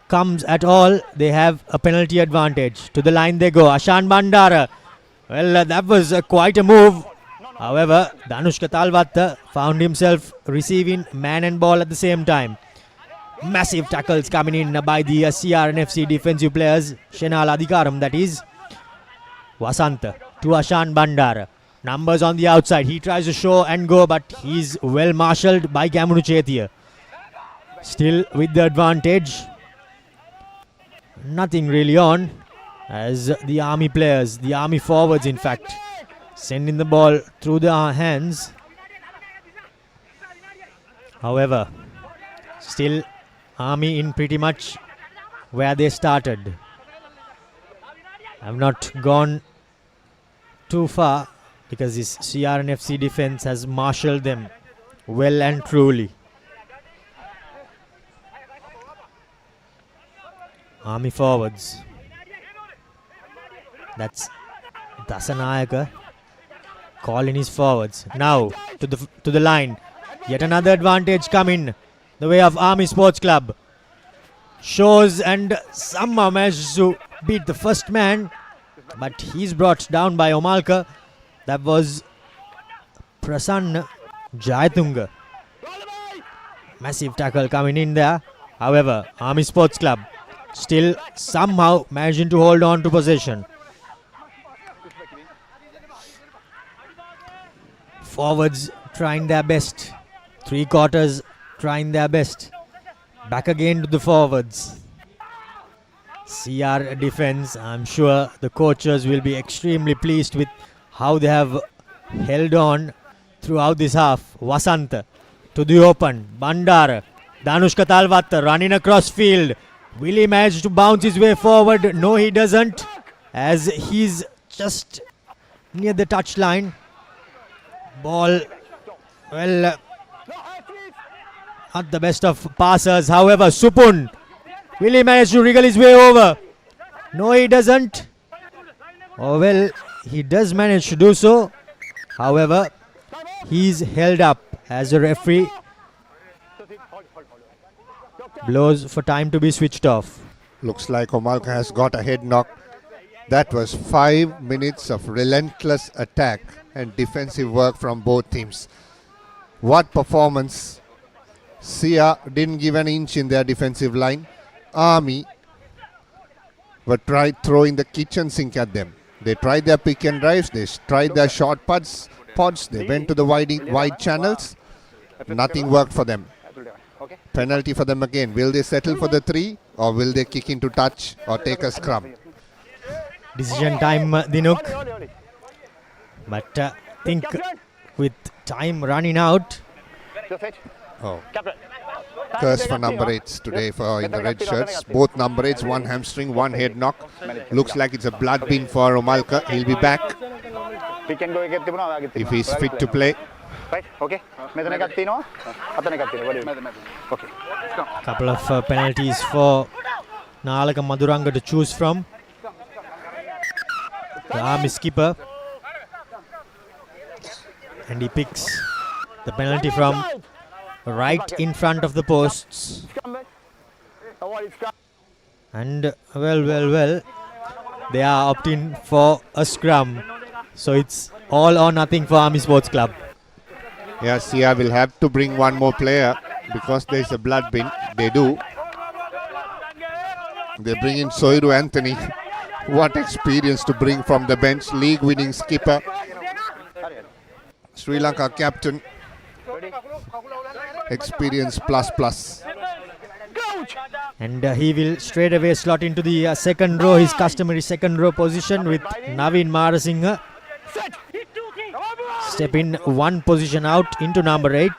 comes at all, they have a penalty advantage. To the line they go. Ashan Bandara. Well, that was quite a move. However, Danushka Talwatta found himself receiving man and ball at the same time. Massive tackles coming in by the CR&FC defensive players. Shenal Adhikaram, that is. Vasanta to Ashan Bandara. Numbers on the outside. He tries to show and go, but he's well marshalled by Kamunu Chetia. Still with the advantage. Nothing really on, as the Army players, the Army forwards in fact, sending the ball through their hands. However, still Army in pretty much where they started. Have not gone too far because this CR&FC defense has marshalled them well and truly. Army forwards. That's Dasanayaka calling his forwards. Now to the line. Yet another advantage coming the way of Army Sports Club. Shows and somehow manages to beat the first man, but he's brought down by Omalka. That was Prasanna Jayatunga. Massive tackle coming in there. However, Army Sports Club still somehow managing to hold on to possession. Forwards trying their best. Three quarters trying their best. Back again to the forwards. CR defense, I'm sure the coaches will be extremely pleased with how they have held on throughout this half. Vasanta to the open. Bandara. Danushka Talwatta running across field. Will he manage to bounce his way forward? No, he doesn't, as he's just near the touchline. Ball, well, not the best of passers. However, Supun, will he manage to wriggle his way over? No, he doesn't. Oh, well, he does manage to do so. However, he's held up as a referee blows for time to be switched off. Looks like Omalka has got a head knock. That was 5 minutes of relentless attack and defensive work from both teams. What performance. CR didn't give an inch in their defensive line. Army were tried throwing the kitchen sink at them. They tried their pick and drives, they tried their short pods, they went to the wide channels. Nothing worked for them. Penalty for them again. Will they settle for the 3, or will they kick into touch or take a scrum? Decision time, Dinuk. But I think with time running out. Oh. Curse for number 8s today for in the red shirts. Both number 8s, one hamstring, one head knock. Looks like it's a blood bin for Omalka. He'll be back if he's fit to play. Couple of penalties for Nalaka Maduranga to choose from. The Army skipper, and he picks the penalty from right in front of the posts. And well, they are opting for a scrum. So it's all or nothing for Army Sports Club. Yeah, CR will have to bring one more player because there is a blood bin. They do. They bring in Soiru Anthony. What experience to bring from the bench. League winning skipper. Sri Lanka captain. Experience plus. And he will straight away slot into the second row, his customary second row position with Naveen Marasinghe. Step in one position out into number 8.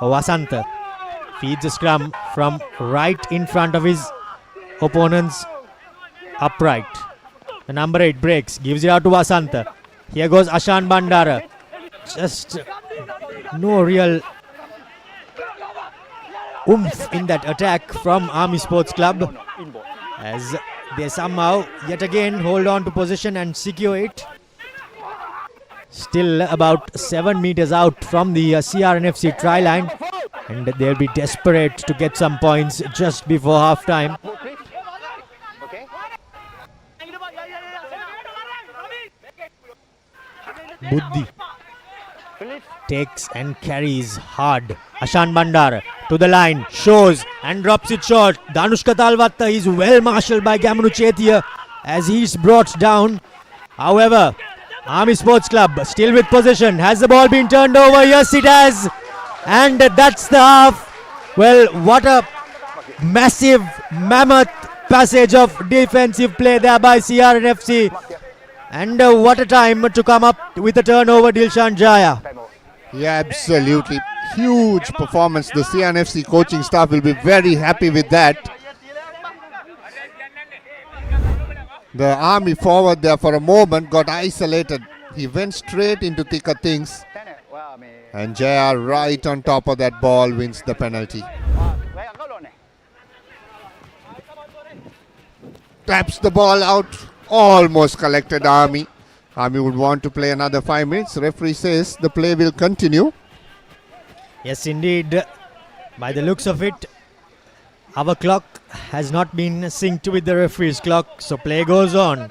Vasantha feeds a scrum from right in front of his opponent's upright. The number 8 breaks, gives it out to Vasantha. Here goes Ashan Bandara. Just no real oomph in that attack from Army Sports Club, as they somehow yet again hold on to possession and secure it. Still about 7 meters out from the CR&FC try line, and they'll be desperate to get some points just before half time. Buddhi takes and carries hard. Ashan Bandara to the line, shows and drops it short. Danushka Talvatta is well marshalled by Gamanu Chetia as he's brought down. However, Army Sports Club still with possession. Has the ball been turned over? Yes, it has. And that's the half. Well, what a massive, mammoth passage of defensive play there by CR&FC. And what a time to come up with a turnover, Dilshan Jaya. Yeah, absolutely. Huge performance. The CR&FC coaching staff will be very happy with that. The Army forward there for a moment got isolated. He went straight into thicker things. And Jaya right on top of that ball wins the penalty. Taps the ball out. Almost collected Army. Army would want to play another 5 minutes. Referee says the play will continue. Yes, indeed. By the looks of it, our clock has not been synced with the referee's clock, so play goes on.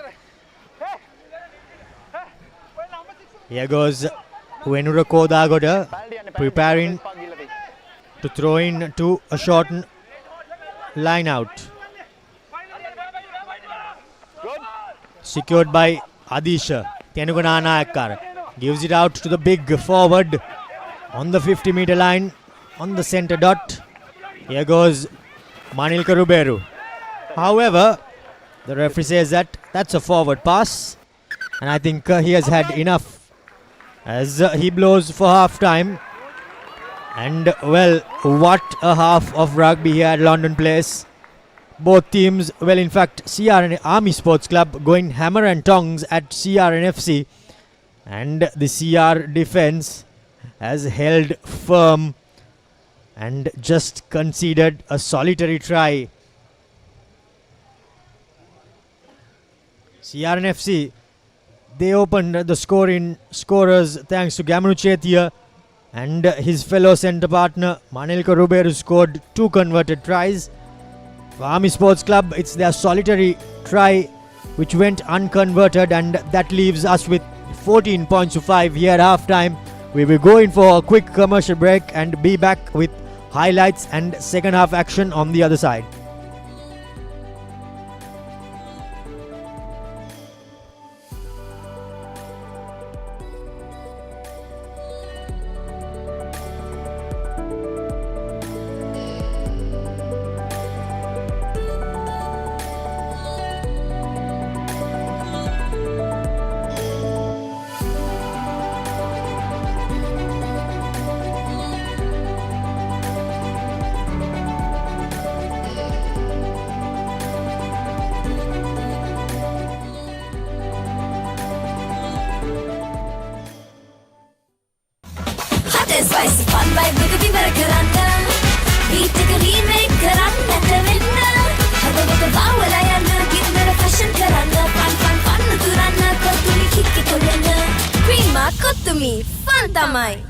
Here goes Wenura Kodagoda preparing to throw in to a short line out. Secured by Adeesha Weerathunga. Gives it out to the big forward on the 50-meter line on the center dot. Here goes Manilka Ruberu. However, the referee says that that's a forward pass, and I think he has had enough as he blows for half time. And well, what a half of rugby here at Longdon Place. Both teams, well, in fact, CR and Army Sports Club going hammer and tongs at CR&FC, and the CR defense has held firm and just conceded a solitary try. CR&FC, they opened the scorers thanks to Gamanu Chetia, and his fellow centre partner Manilka Ruberu scored 2 converted tries. For Army Sports Club, it's their solitary try which went unconverted, and that leaves us with 14 points to 5 here at half time. We will go in for a quick commercial break and be back with highlights and second half action on the other side. Spicy fun by Rugby Marakaranga. We take a remake Karanga Tavinda. Hada wada Vawalayana. Give me a fashion Karanga. Fun Turana. Kotumi Kiki Kolena. Creama Kotumi. Fun. fun tamai.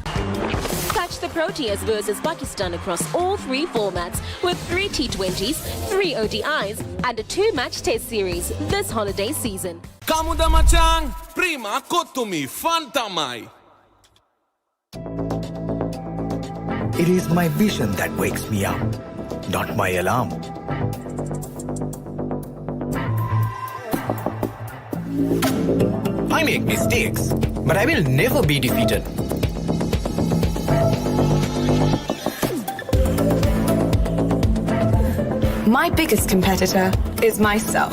Catch the Proteas versus Pakistan across all 3 formats with 3 T20s, 3 ODIs and a 2-match test series this holiday season. Kamuda Machang, prima kotumi fantamai. It is my vision that wakes me up, not my alarm. I make mistakes, but I will never be defeated. My biggest competitor is myself.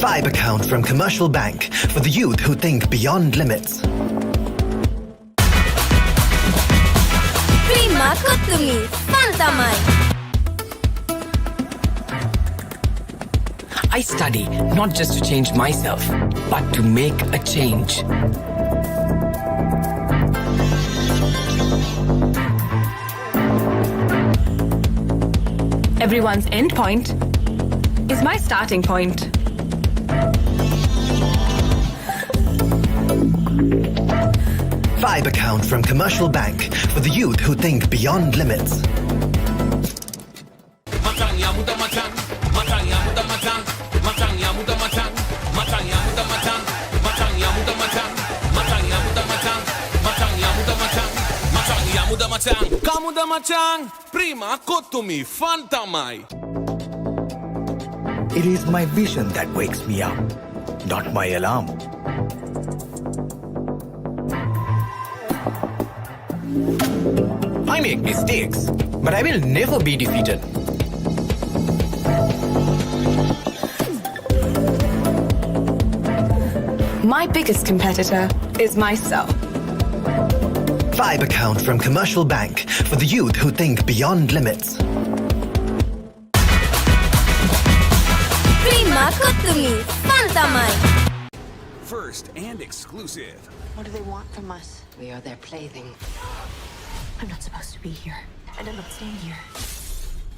Vibe account from Commercial Bank for the youth who think beyond limits. Prima kotumi fun tamai. I study not just to change myself, but to make a change. Everyone's end point is my starting point. Vibe account from Commercial Bank for the youth who think beyond limits. Matang ya muda matang, matang ya muda matang, matang ya muda matang, matang ya muda matang, matang ya muda matang, matang ya muda matang, matang ya muda matang, matang ya muda matang. Kamuda matang, prima kotumi fantamai. It is my vision that wakes me up, not my alarm. I make mistakes, but I will never be defeated. My biggest competitor is myself. Vibe account from Commercial Bank for the youth who think beyond limits. Prima kotumi fun tamai. First and exclusive. What do they want from us? We are their plaything. I'm not supposed to be here, and I'm not staying here.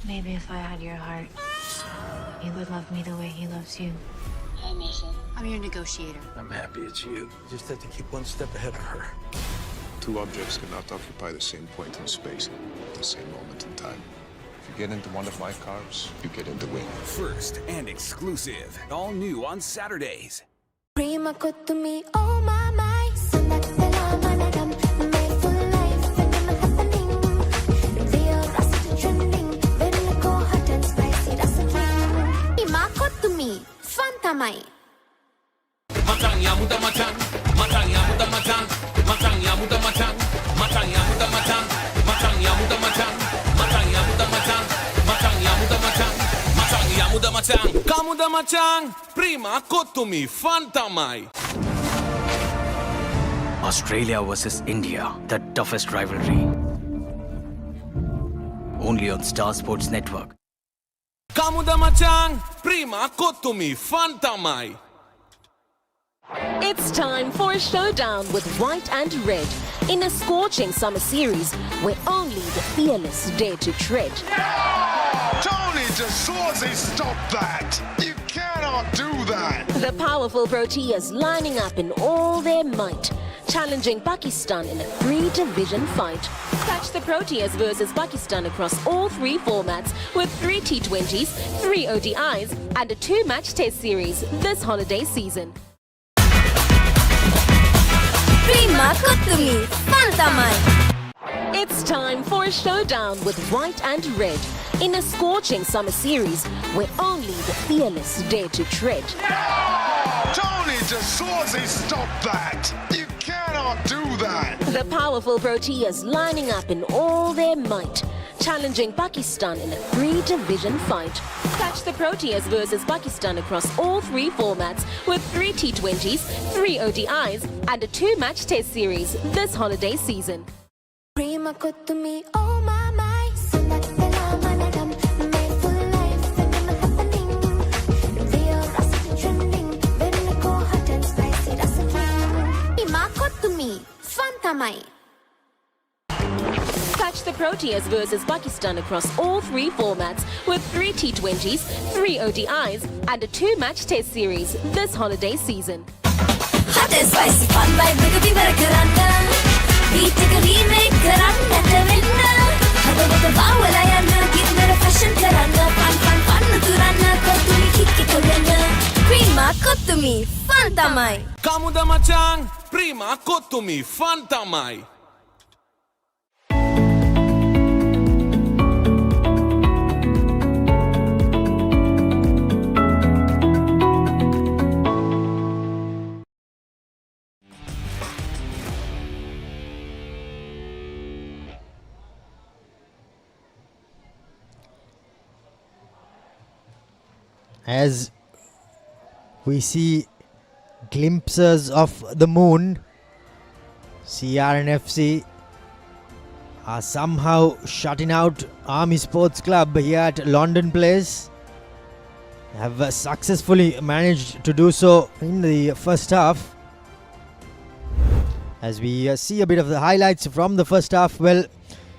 Maybe if I had your heart, you would love me the way he loves you. Hi, Mason. I'm your negotiator. I'm happy it's you. You just have to keep one step ahead of her. Two objects cannot occupy the same point in space at the same moment in time. If you get into one of my cars, you get in the wing. First and exclusive. All new on Saturdays. Prima kotumi oh my my. Sandak selama nadam. Made for life and I'm happening. Real rusty trending. Very go hot and spicy. That's a king. Prima kotumi fun tamai. Matang ya muda matang, matang ya muda matang, matang ya muda matang, matang ya muda matang, matang ya muda matang, matang ya muda matang, matang ya muda matang, matang ya muda matang. Kamuda matang, prima kotumi fantamai. Australia versus India, the toughest rivalry. Only on Star Sports Network. Kamuda matang, prima kotumi fantamai. It's time for a showdown with white and red in a scorching summer series where only the fearless dare to tread. Tony DeSorzi, stop that! You cannot do that! The powerful Proteas lining up in all their might, challenging Pakistan in a 3-division fight. Catch the Proteas versus Pakistan across all 3 formats with 3 T20s, 3 ODIs and a 2-match test series this holiday season. Prima kotumi fun tamai. It's time for a showdown with white and red in a scorching summer series where only the fearless dare to tread. Tony DeSorzi, stop that! You cannot do that! The powerful Proteas lining up in all their might, challenging Pakistan in a 3-division fight. Catch the Proteas versus Pakistan across all 3 formats with 3 T20s, 3 ODIs and a 2-match test series this holiday season. Prima kotumi oh my my. Sandak selama nadam. Made for life and I'm happening. Real rusty trending. Very go hot and spicy. That's a king. Prima kotumi fun tamai. Catch the Proteas versus Pakistan across all 3 formats with 3 T20s, 3 ODIs and a 2-match test series this holiday season. Hot and spicy fun vibe Rugby Varakaranga. Beat a remake Karanga Tavinda. Hada with the vowel ayana. Give me a fashion Karanga. Fun Turana. Kotumi Kiki Kolanga. Prima Kotumi Fun Tamai. Kamuda Machang, prima Kotumi Fun Tamai. As we see glimpses of the moon, CR&FC are somehow shutting out Army Sports Club here at Longdon Place. Have successfully managed to do so in the first half. As we see a bit of the highlights from the first half, well,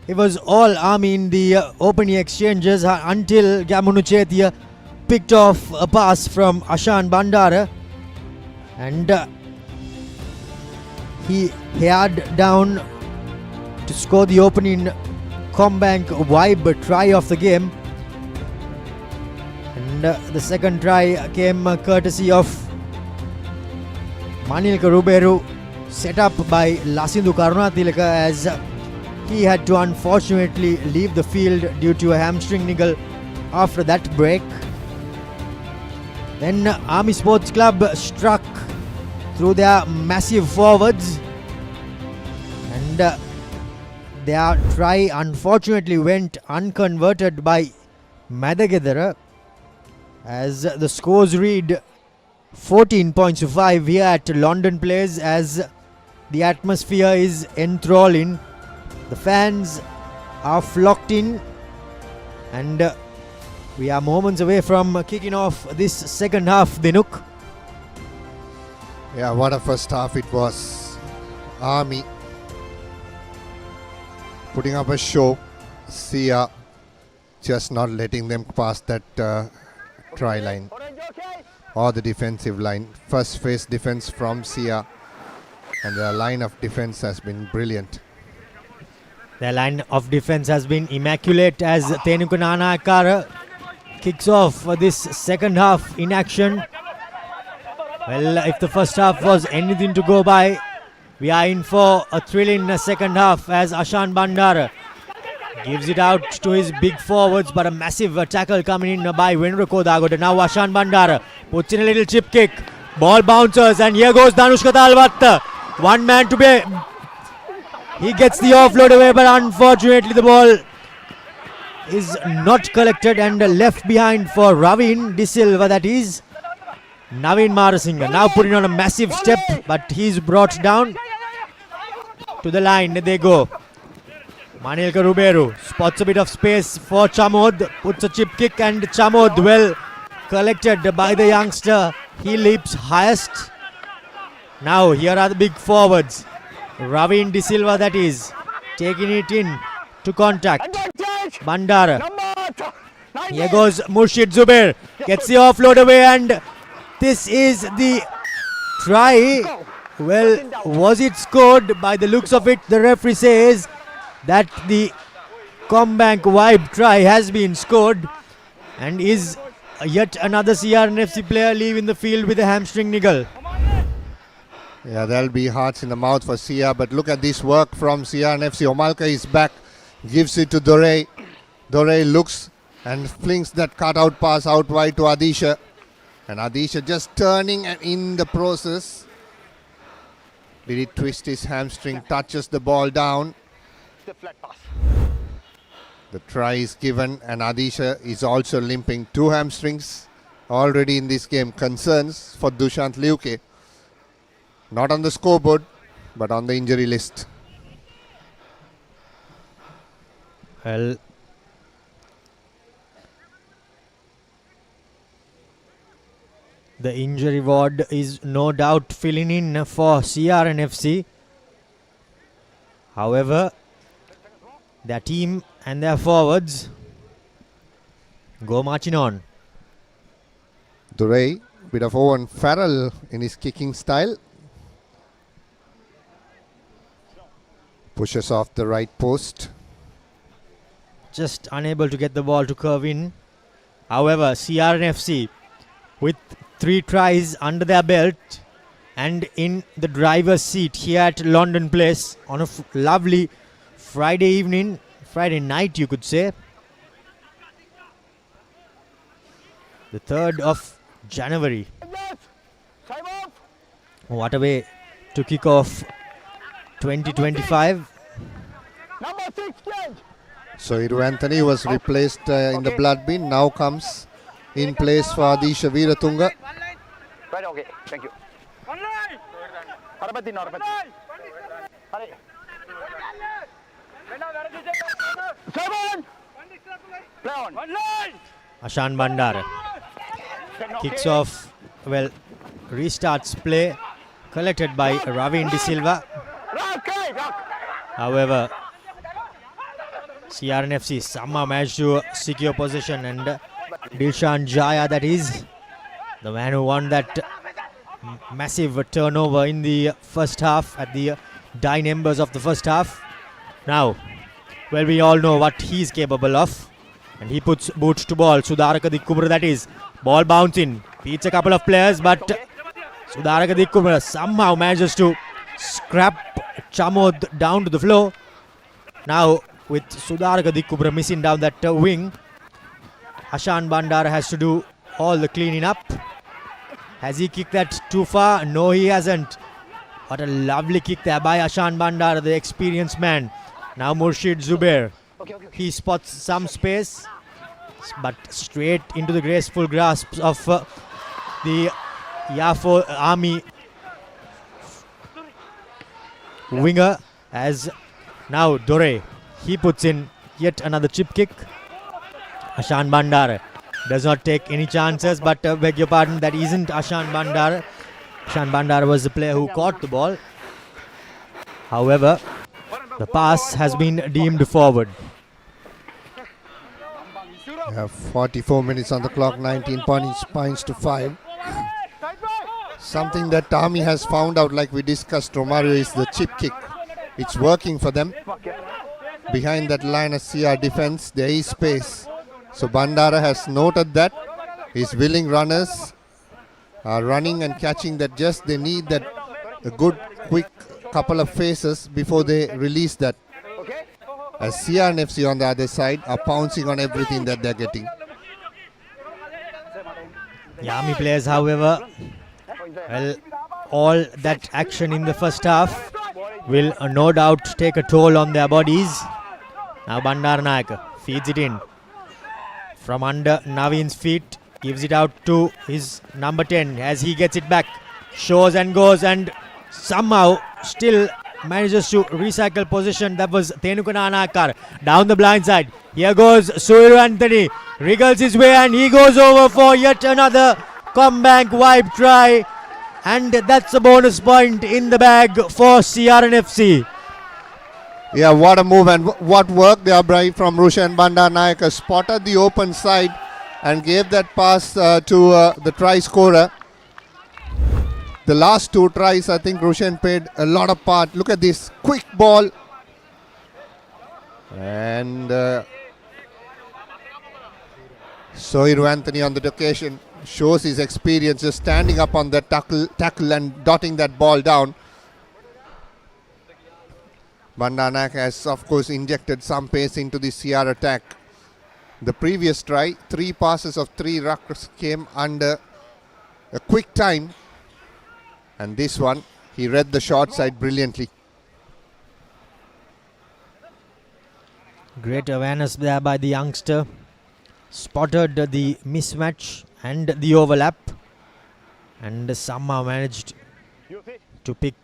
it was all Army in the opening exchanges until Gamunu Chetia picked off a pass from Ashan Bandara, and he headed down to score the opening Combank vibe try of the game. And the second try came courtesy of Manilka Ruberu, set up by Lasindu Karunatilaka, as he had to unfortunately leave the field due to a hamstring niggle after that break. Then Army Sports Club struck through their massive forwards, and their try unfortunately went unconverted by Madagedara, as the scores read 14 points to 5 here at Longdon Place, as the atmosphere is enthralling. The fans are flocked in, and we are moments away from kicking off this second half, Dinuk. Yeah, what a first half it was. Army putting up a show. Sia just not letting them pass that try line or the defensive line. First phase defense from Sia, and their line of defense has been brilliant. Their line of defense has been immaculate, as Tenuku Nanakara kicks off for this second half in action. Well, if the first half was anything to go by, we are in for a thrilling second half, as Ashan Bandara gives it out to his big forwards, but a massive tackle coming in by Wenruko Dagoda. Now Ashan Bandara puts in a little chip kick. Ball bounces, and here goes Danushka Talvatta. One man to be. He gets the offload away, but unfortunately the ball is not collected and left behind for Ravin De Silva, that is Naveen Marasinghe. Now putting on a massive step, but he's brought down to the line. They go. Manilka Ruberu spots a bit of space for Chamod, puts a chip kick, and Chamod well collected by the youngster. He leaps highest. Now here are the big forwards. Ravin De Silva, that is, taking it in to contact. Bandara. Here goes Murshid Zubair. Gets the offload away, and this is the try. Well, was it scored? By the looks of it, the referee says that the Combank vibe try has been scored, and is yet another CR&FC player leaving the field with a hamstring niggle. Yeah, there'll be hearts in the mouth for Sia, but look at this work from CR&FC. Omalka is back, gives it to Dore. Dore looks and flings that cutout pass out wide to Adeesha. And Adeesha just turning, and in the process, did he twist his hamstring, touches the ball down. The try is given, and Adeesha is also limping. 2 hamstrings already in this game. Concerns for Dushant Liuke. Not on the scoreboard, but on the injury list. Well, the injury ward is no doubt filling in for CR&FC. However, their team and their forwards go marching on. Duray, bit of Owen Farrell in his kicking style. Pushes off the right post. Just unable to get the ball to curve in. However, CR&FC with 3 tries under their belt and in the driver's seat here at Longdon Place on a lovely Friday evening, Friday night you could say. The 3rd of January. What a way to kick off 2025. Number 6, change. So Anthony was replaced in the blood bin. Now comes in place for Adeesha Weerathunga. Right, okay, thank you. Arapati, Arapati. Hurry. 7. Play on. Ashan Bandara kicks off, well, restarts play, collected by Ravi De Silva. However, CR&FC somehow managed to secure possession, and Dilshan Jaya, that is the man who won that massive turnover in the first half at the dying embers of the first half. Now, well, we all know what he's capable of, and he puts boots to ball. Sudaraka Dikkumara, that is, ball bouncing, beats a couple of players, but Sudaraka Dikkumara somehow manages to scrap Chamod down to the floor. Now, with Sudaraka Dikkumara missing down that wing, Ashan Bandara has to do all the cleaning up. Has he kicked that too far? No, he hasn't. What a lovely kick there by Ashan Bandara, the experienced man. Now Murshid Zubair. He spots some space, but straight into the graceful grasp of the Yafo Army winger, as now Dore, he puts in yet another chip kick. Ashan Bandara does not take any chances, but beg your pardon, that isn't Ashan Bandara. Ashan Bandara was the player who caught the ball. However, the pass has been deemed forward. We have 44 minutes on the clock, 19 points to 5. Something that Army has found out, like we discussed, Romario, is the chip kick. It's working for them. Behind that line of CR defense, there is space. So Bandara has noted that. His willing runners are running and catching that. Just they need that a good, quick couple of phases before they release that. As CR&FC on the other side are pouncing on everything that they're getting. The Army players, however, well, all that action in the first half will no doubt take a toll on their bodies. Now Bandaranayak feeds it in from under Naveen's feet, gives it out to his number 10 as he gets it back, shows and goes, and somehow still manages to recycle position. That was Tenukana Anakar down the blind side. Here goes Suiru Anthony, wriggles his way and he goes over for yet another comeback wipe try, and that's a bonus point in the bag for CR&FC. Yeah, what a move and what work there from Rushan Bandaranayak. Spotted the open side and gave that pass to the try scorer. The last 2 tries, I think Rushan played a lot of part. Look at this quick ball. And Soiru Anthony on the occasion shows his experience, just standing up on that tackle and dotting that ball down. Bandanayak has, of course, injected some pace into the CR attack. The previous try, 3 passes of 3 rucks came under a quick time. And this one, he read the short side brilliantly. Great awareness there by the youngster. Spotted the mismatch and the overlap, and somehow managed to pick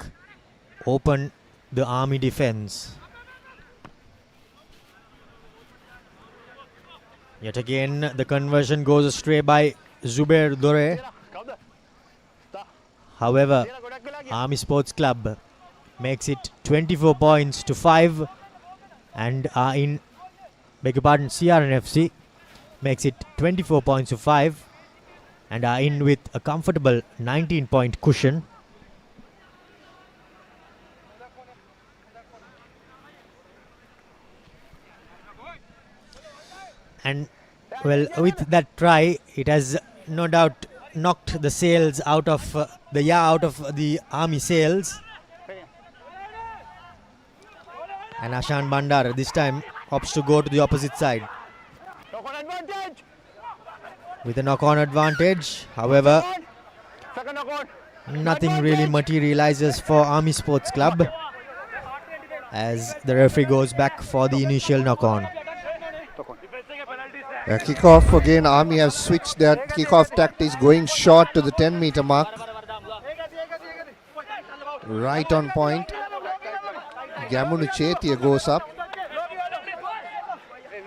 open the Army defense. Yet again, the conversion goes astray by Zubair Dore. However, Army Sports Club makes it 24 points to 5 and are in, beg your pardon, CR&FC makes it 24 points to 5 and are in with a comfortable 19-point cushion. And well, with that try, it has no doubt knocked the sails out of out of the army sails. And Ashan Bandara this time opts to go to the opposite side with a knock-on advantage. However, nothing really materializes for Army Sports Club as the referee goes back for the initial knock-on. Kick-off again. Army have switched their kick-off tactics, going short to the 10-meter mark. Right on point. Gamunu Chetia goes up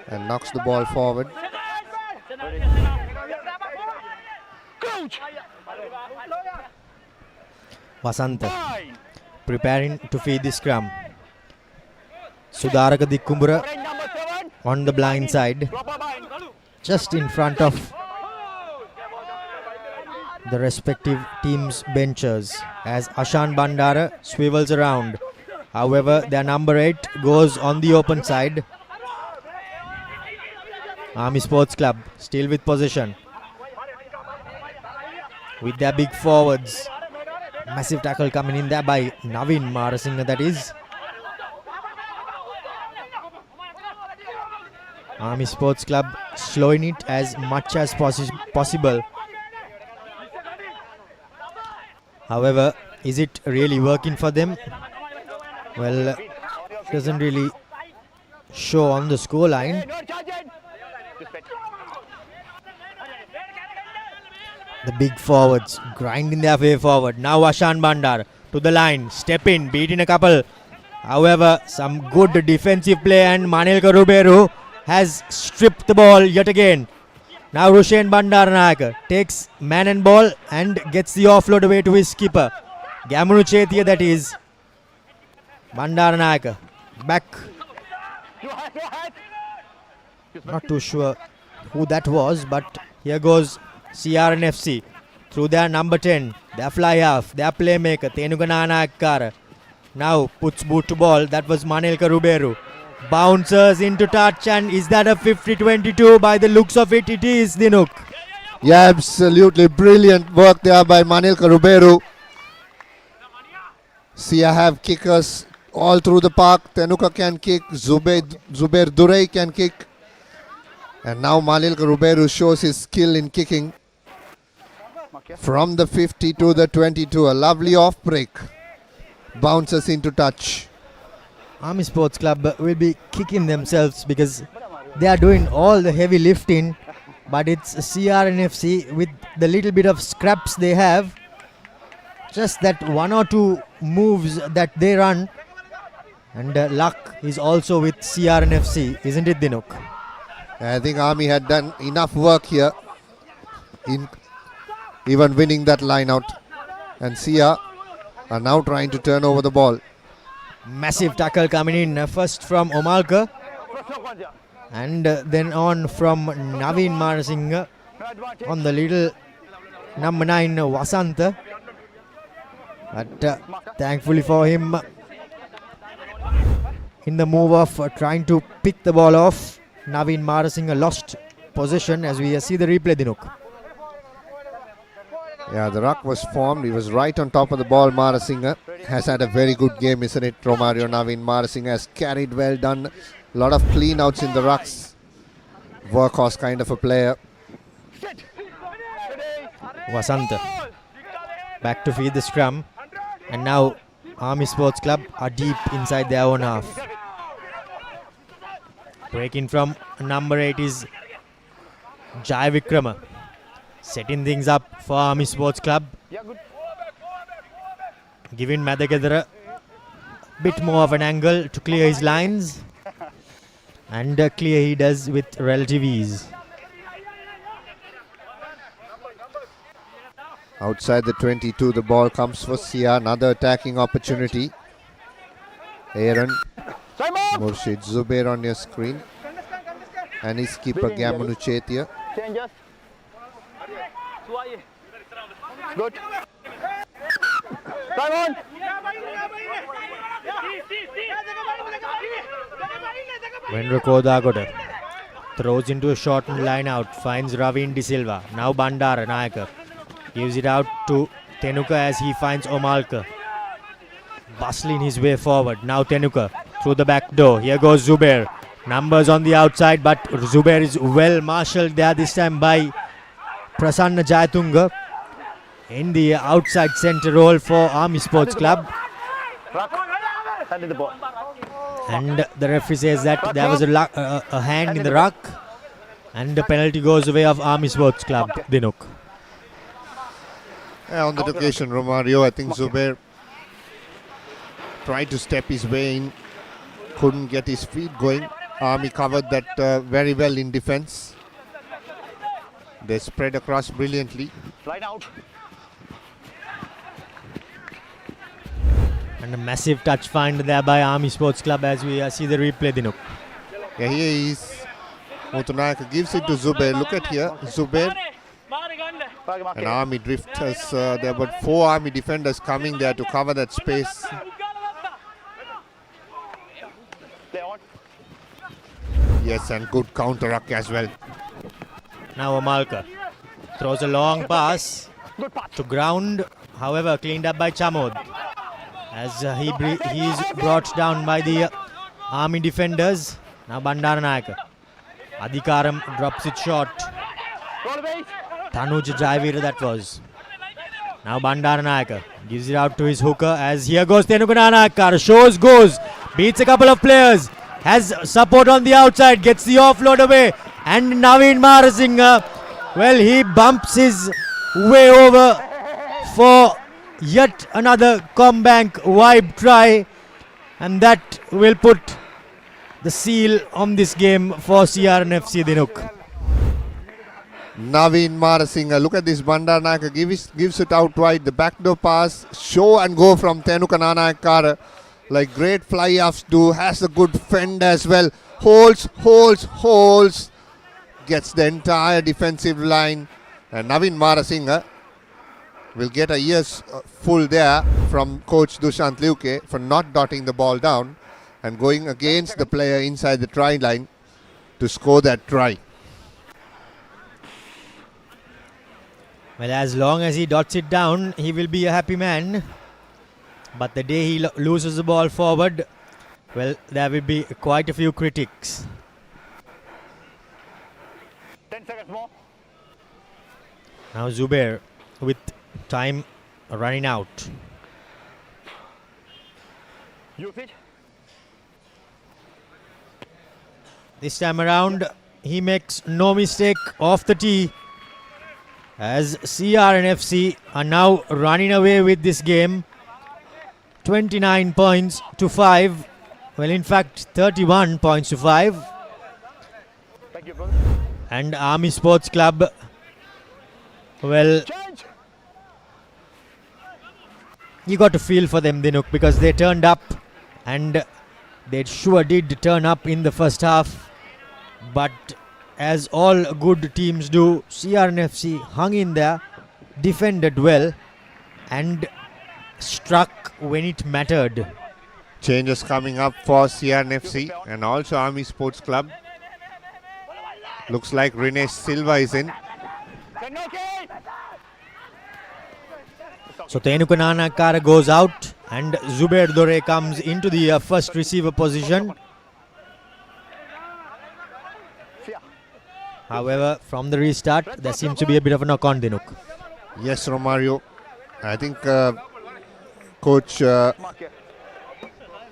and knocks the ball forward. Vasanta preparing to feed the scrum. Sudaraka Dikumbura on the blind side, just in front of the respective teams' benches as Ashan Bandara swivels around. However, their number 8 goes on the open side. Army Sports Club still with possession with their big forwards. Massive tackle coming in there by Navin Marasinghe, that is. Army Sports Club slowing it as much as possible. However, is it really working for them? Well, doesn't really show on the scoreline. The big forwards grinding their way forward. Now Ashan Bandar to the line, step in, beat in a couple. However, some good defensive play and Manilka Ruberu has stripped the ball yet again. Now Rushen Bandaranaike takes man and ball and gets the offload away to his skipper. Gamunu Chetia, that is. Bandaranaike back. Not too sure who that was, but here goes CR&FC through their number 10, their fly half, their playmaker, Tenuganana Akkara. Now puts boot to ball. That was Manilka Ruberu. Bouncers into touch, and is that a 50-22? By the looks of it, it is, Dinuk. Yeah, absolutely brilliant work there by Manilka Ruberu. Sia have kickers all through the park. Tenuka can kick, Zubair Durey can kick. And now Manilka Ruberu shows his skill in kicking. From the 50 to the 22, a lovely off break. Bounces into touch. Army Sports Club will be kicking themselves because they are doing all the heavy lifting, but it's CR&FC with the little bit of scraps they have. Just that one or two moves that they run, and luck is also with CR&FC, isn't it, Dinuk? I think Army had done enough work here in even winning that line out, and Sia are now trying to turn over the ball. Massive tackle coming in, first from Omalka and then on from Navin Marasinghe on the little number 9 Vasanta. But thankfully for him, in the move of trying to pick the ball off, Navin Marasinghe lost possession as we see the replay, Dinuk. Yeah, the ruck was formed. He was right on top of the ball. Marasinghe has had a very good game, isn't it? Romario Navin Marasinghe has carried well, done a lot of clean outs in the rucks. Workhorse kind of a player. Vasanta back to feed the scrum, and now Army Sports Club are deep inside their own half. Breaking from number 8 is Jai Vikrama, setting things up for Army Sports Club, giving Madhakadara a bit more of an angle to clear his lines, and clear he does with relative ease. Outside the 22, the ball comes for Sia. Another attacking opportunity. Aaron Murshid Zubair on your screen, and his keeper Gamunu Chetia. Good. Come on. Venra Kodagota Throws into a shortened line out. Finds Ravin De Silva. Now Bandara Nayaka. Gives it out to Tenuka as he finds Omalka. Bustling his way forward. Now Tenuka through the back door. Here goes Zubair. Numbers on the outside, but Zubair is well marshalled there this time by Prasanna Jayatunga in the outside centre role for Army Sports Club. And the referee says that there was a hand in the ruck, and the penalty goes away of Army Sports Club, Dinuk. On that occasion, Romario, I think Zubair tried to step his way in, couldn't get his feet going. Army covered that very well in defence. They spread across brilliantly. Line out. And a massive touch find there by Army Sports Club as we see the replay, Dinuk. Yeah, here he is. Mutunayaka gives it to Zubair. Look at here, Zubair. And Army drifters. There are about 4 Army defenders coming there to cover that space. Yes, and good counter ruck as well. Now Omalka throws a long pass to ground, however cleaned up by Chamod as he is brought down by the Army defenders. Now Bandaranayaka. Adhikaram drops it short. Tanuj Jayavira that was. Now Bandaranayaka gives it out to his hooker as here goes Tenukananakar. Shows goes. Beats a couple of players. Has support on the outside. Gets the offload away. And Naveen Marasinghe, well, he bumps his way over for yet another Combank vibe try. And that will put the seal on this game for CR&FC, Dinuk. Naveen Marasinghe, look at this. Bandaranayaka gives it out wide. The backdoor pass, show and go from Tenukananakar. Like great fly-offs do. Has a good fend as well. Holds. Gets the entire defensive line. And Naveen Marasinghe will get a year's full there from coach Dushant Liuke for not dotting the ball down and going against the player inside the try line to score that try. Well, as long as he dots it down, he will be a happy man. But the day he loses the ball forward, well, there will be quite a few critics. 10 seconds more. Now Zubair with time running out. Use it. This time around, he makes no mistake off the tee as CR&FC are now running away with this game. 29 points to 5. Well, in fact, 31 points to 5. Thank you, brother. And Army Sports Club, well, you got to feel for them, Dinuk, because they turned up and they sure did turn up in the first half. But as all good teams do, CR&FC hung in there, defended well and struck when it mattered. Changes coming up for CR&FC and also Army Sports Club. Looks like Rene Silva is in. So Tenukananakara goes out and Zubair Dore comes into the first receiver position. However, from the restart, there seems to be a bit of a knock on, Dinuk. Yes, Romario. I think Coach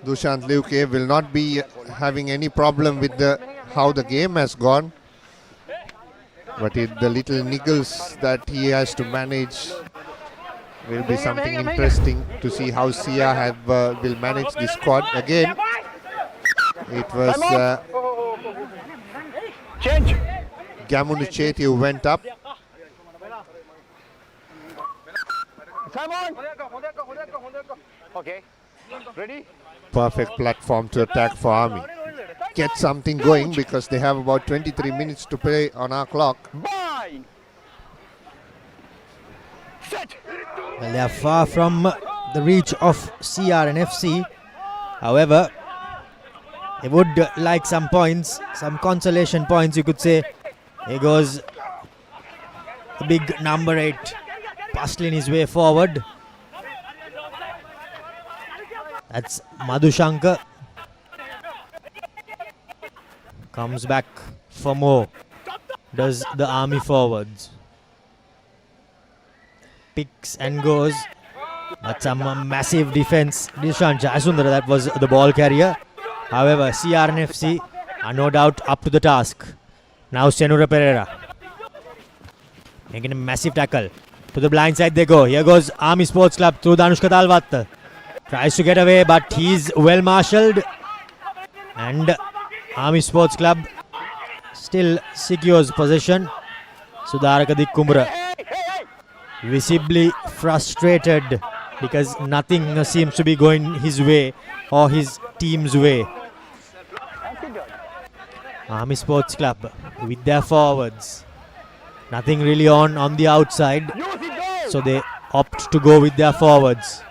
Dushant Liuke will not be having any problem with how the game has gone. But the little niggles that he has to manage will be something interesting to see how Sia will manage this squad. Again, it was Change. Gamunu Chetty who went up. Okay. Ready? Perfect platform to attack for Army. Get something going because they have about 23 minutes to play on our clock. Bind. Set. Well, they are far from the reach of CR&FC. However, They would like some points, some consolation points, you could say. Here goes the big number 8, bustling his way forward. That's Madhushankar. Comes back for more. Does the Army forwards. Picks and goes. But some massive defense. Adeesha Weerathunga, that was the ball carrier. However, CR&FC are no doubt up to the task. Now Senura Pereira making a massive tackle. To the blind side they go. Here goes Army Sports Club through Danushka Talwat. Tries to get away, but he's well marshalled. And Army Sports Club still secures possession. Sudaraka Dikkumura visibly frustrated because nothing seems to be going his way or his team's way. Army Sports Club with their forwards. Nothing really on the outside, so they opt to go with their forwards.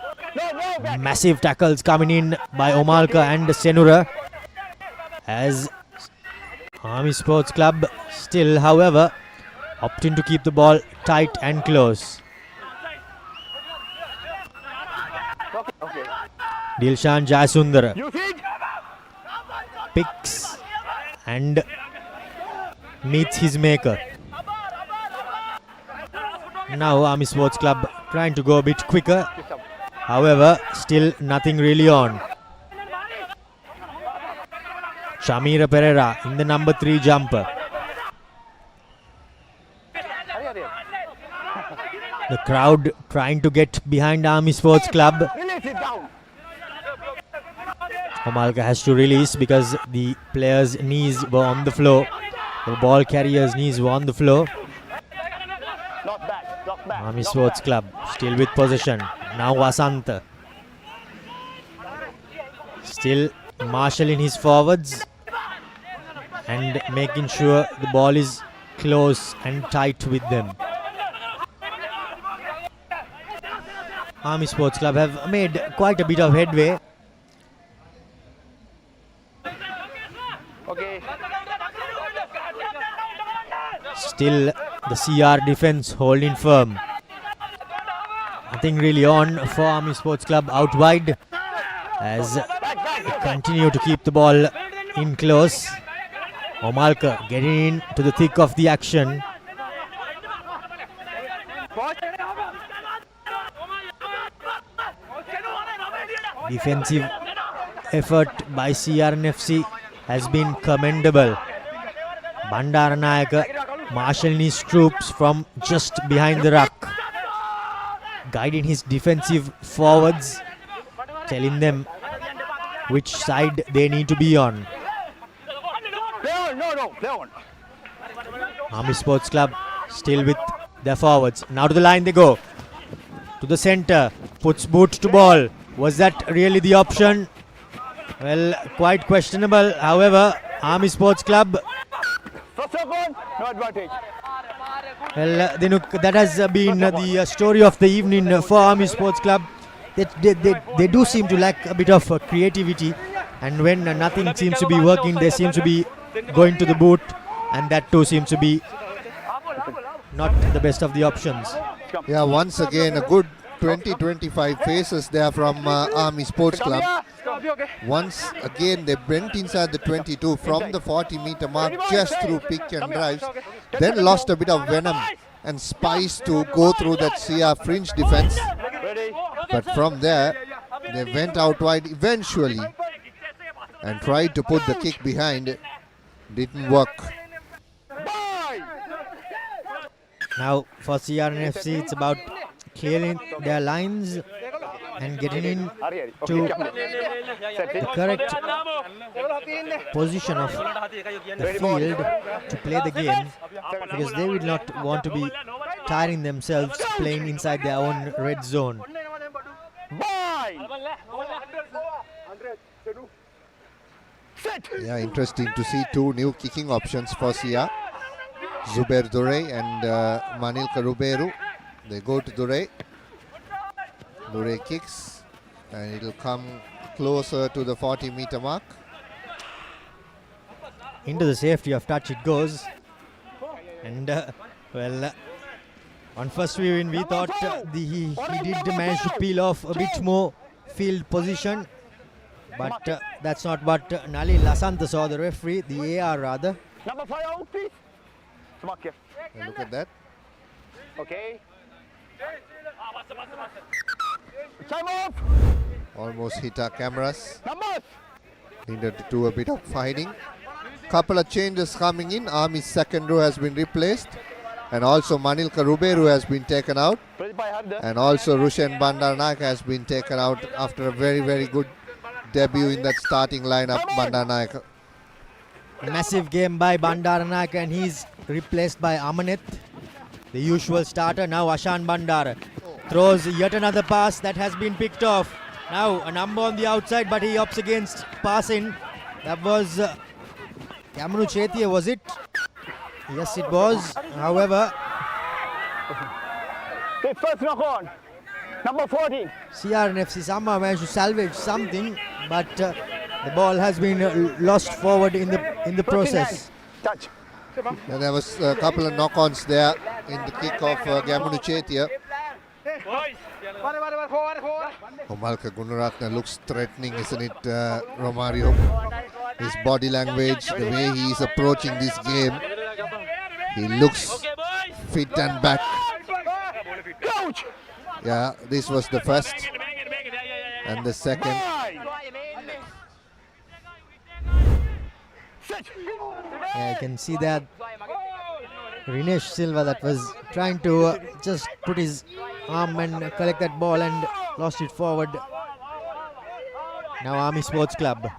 Massive tackles coming in by Omalka and Senura, as Army Sports Club still, however, opting to keep the ball tight and close. Dilshan Jayasundar picks and meets his maker. Now Army Sports Club trying to go a bit quicker. However, still nothing really on. Shamira Pereira in the number 3 jumper. The crowd trying to get behind Army Sports Club. Omalka has to release because the players' knees were on the floor. The ball carrier's knees were on the floor. Army Sports Club still with possession. Now Vasanta. Still marshalling his forwards and making sure the ball is close and tight with them. Army Sports Club have made quite a bit of headway. Still the CR defense holding firm. Nothing really on for Army Sports Club out wide, as they continue to keep the ball in close. Omalka getting into the thick of the action. Defensive effort by CR&FC has been commendable. Bandaranayaka marshalling his troops from just behind the ruck, guiding his defensive forwards, telling them which side they need to be on. Army Sports Club still with their forwards. Now to the line they go. To the centre. Puts boot to ball. Was that really the option? Well, quite questionable. However, Army Sports Club. Well, that has been the story of the evening for Army Sports Club. They do seem to lack a bit of creativity, and when nothing seems to be working, they seem to be going to the boot, and that too seems to be not the best of the options. Yeah, once again a good 20-25 faces there from Army Sports Club. Once again they went inside the 22 from the 40-meter mark just through pick and drives, then lost a bit of venom and spice to go through that CR fringe defense. But from there they went out wide eventually and tried to put the kick behind. Didn't work. Now for CR&FC, it's about clearing their lines and getting in to the correct position of the field to play the game, because they will not want to be tiring themselves playing inside their own red zone. Yeah, interesting to see two new kicking options for CR. Zubair Dure and Manil Karuberu. They go to Dure. Dure kicks and it will come closer to the 40-meter mark. into the safety of touch it goes. And on first view we thought he did manage to peel off a bit more field position, but that's not what Nali Lasantha saw, the referee, the AR rather. Number 5 out, please. Look at that. Okay. Time off. Almost hit our cameras. Numbers. Needed to do a bit of fighting. Couple of changes coming in. Army's second row has been replaced. And also Manilka Ruberu has been taken out. And also Rushen Bandaranaike has been taken out after a very, very good debut in that starting lineup, Bandaranaike. Massive game by Bandaranaike, and he's replaced by Amaneth, the usual starter. Now Ashan Bandara throws yet another pass that has been picked off. Now a number on the outside, but he opts against passing. That was Kamanu Chetia, was it? Yes, it was. However, first knock on. Number 14. CR&FC somehow managed to salvage something, but the ball has been lost forward in the process. Touch. And there was a couple of knock-ons there in the kick of Kamanu Chetia. Omalka Gunaratne looks threatening, isn't it, Romario? His body language, the way he is approaching this game, he looks fit and back. Yeah, this was the first and the second. Yeah, I can see that Rinesh Silva that was trying to just put his arm and collect that ball and lost it forward. Now Army Sports Club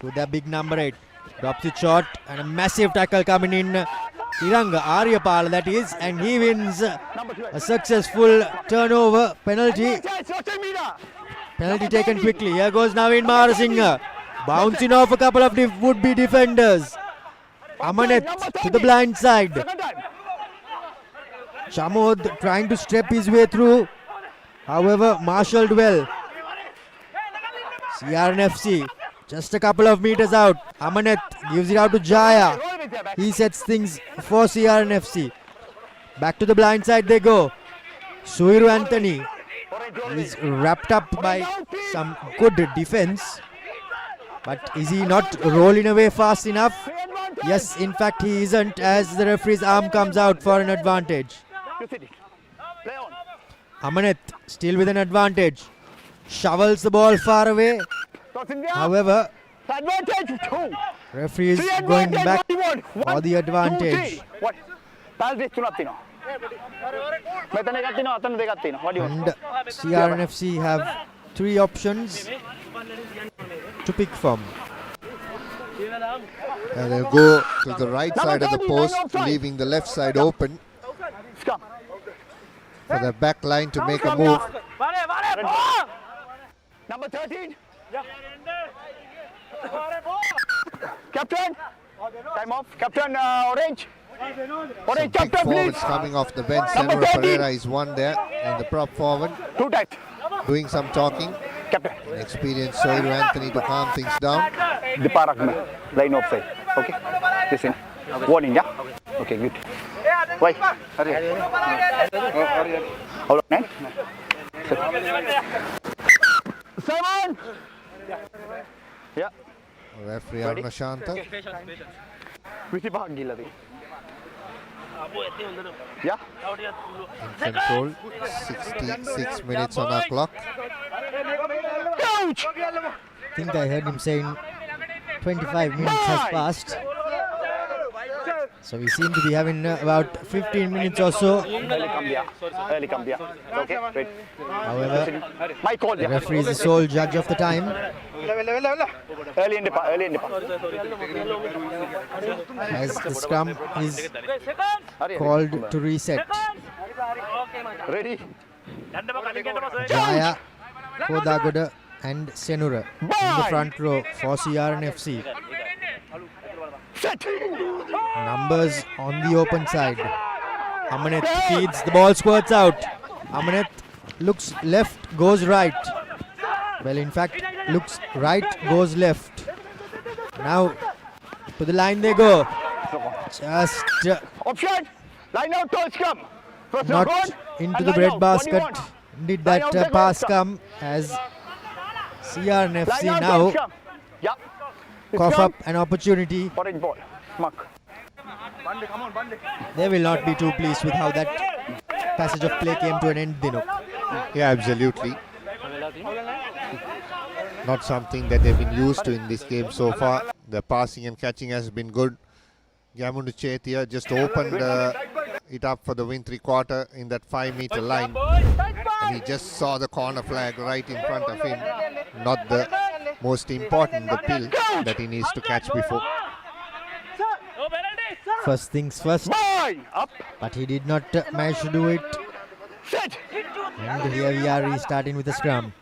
with that big number 8 drops it short, and a massive tackle coming in. Tiranga Aryapala that is, and he wins a successful turnover penalty. Penalty taken quickly. Here goes now in Marasinghe, bouncing off a couple of would-be defenders. Amaneth to the blind side. Chamod trying to step his way through, however marshalled well. CR&FC just a couple of meters out. Amaneth gives it out to Jaya. He sets things for CR&FC. Back to the blind side they go. Suiru Anthony is wrapped up by some good defense. But is he not rolling away fast enough? Yes, in fact he isn't, as the referee's arm comes out for an advantage. Amaneth still with an advantage. Shovels the ball far away. However, referee is going back for the advantage. And CR&FC have 3 options to pick from. And they'll go to the right side of the post, leaving the left side open for the back line to make a move. Number 13. Captain. Time off. Captain Orange. Orange, Big captain, forwards please. coming off the bench. Number Senra 13. Pereira is one there, and the prop forward 2 tight. doing some talking. Captain. An experienced Soiru Anthony to calm things down. The parak na line offside. Okay. Listen. Warning, yeah. Okay, good. Why? Hold on, man. 7. Yeah. Referee Aruna Shanta. Yeah. In control. 66 minutes on our clock. Coach! I think I heard him saying 25 minutes has passed. So we seem to be having about 15 minutes or so. Early Cambia. Okay, wait. However, My call, the referee is the sole judge of the time. Early in the pa, early in the pa. As the scrum is called to reset. Ready? Jaya, Kodagoda and Senura in the front row for CR&FC. Numbers on the open side. Amaneth feeds, the ball squirts out. Amaneth looks left, goes right. Well, in fact, looks right, goes left. Now To the line they go. Just Option. Line out to scrum. not into the breadbasket. Did that pass come as CR&FC now cough up an opportunity. Orange ball. Mark. They will not be too pleased with how that passage of play came to an end, Dino. Yeah, absolutely. Not something that they've been used to in this game so far. The passing and catching has been good. Gamundu Chetia just opened it up for the win 3/4 in that 5-meter line. And he just saw the corner flag right in front of him. Not the most important, the pill that he needs to catch before. First things first. But he did not manage to do it. And here we are restarting with the scrum.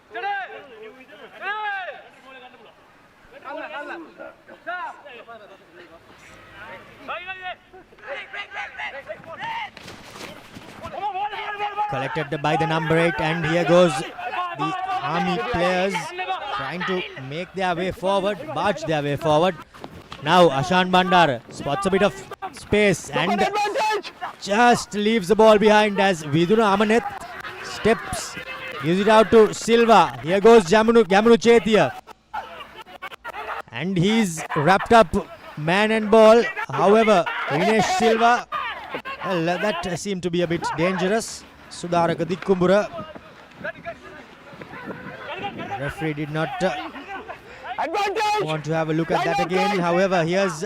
Collected by the number 8, and here goes the Army players trying to make their way forward, barge their way forward. Now Ashan Bandar spots a bit of space and just leaves the ball behind as Viduna Amanet steps, gives it out to Silva. Here goes Gamundu Chetia, and he's wrapped up man and ball. However, Rinesh Silva, well, that seemed to be a bit dangerous. Sudaraka Dikkumbura. Referee did not want to have a look at that again. However, here's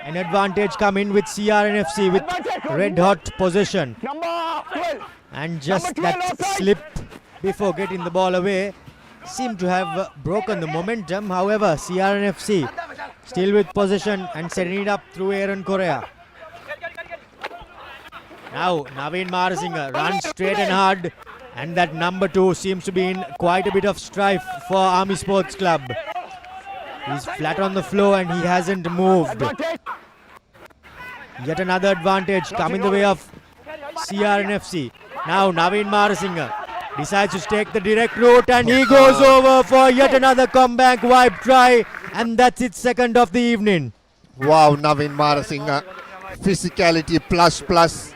an advantage coming with CR&FC with red hot possession. And just that slip before getting the ball away seemed to have broken the momentum. However, CR&FC still with possession and setting it up through Aaron Correa. Now Naveen Marasinghe runs straight and hard, and that number 2 seems to be in quite a bit of strife for Army Sports Club. He's flat on the floor and he hasn't moved. Yet another advantage coming the way of CR&FC. Now Naveen Marasinghe decides to take the direct route, and he goes over for yet another comeback wipe try, and that's its second of the evening. Wow, Naveen Marasinghe, physicality plus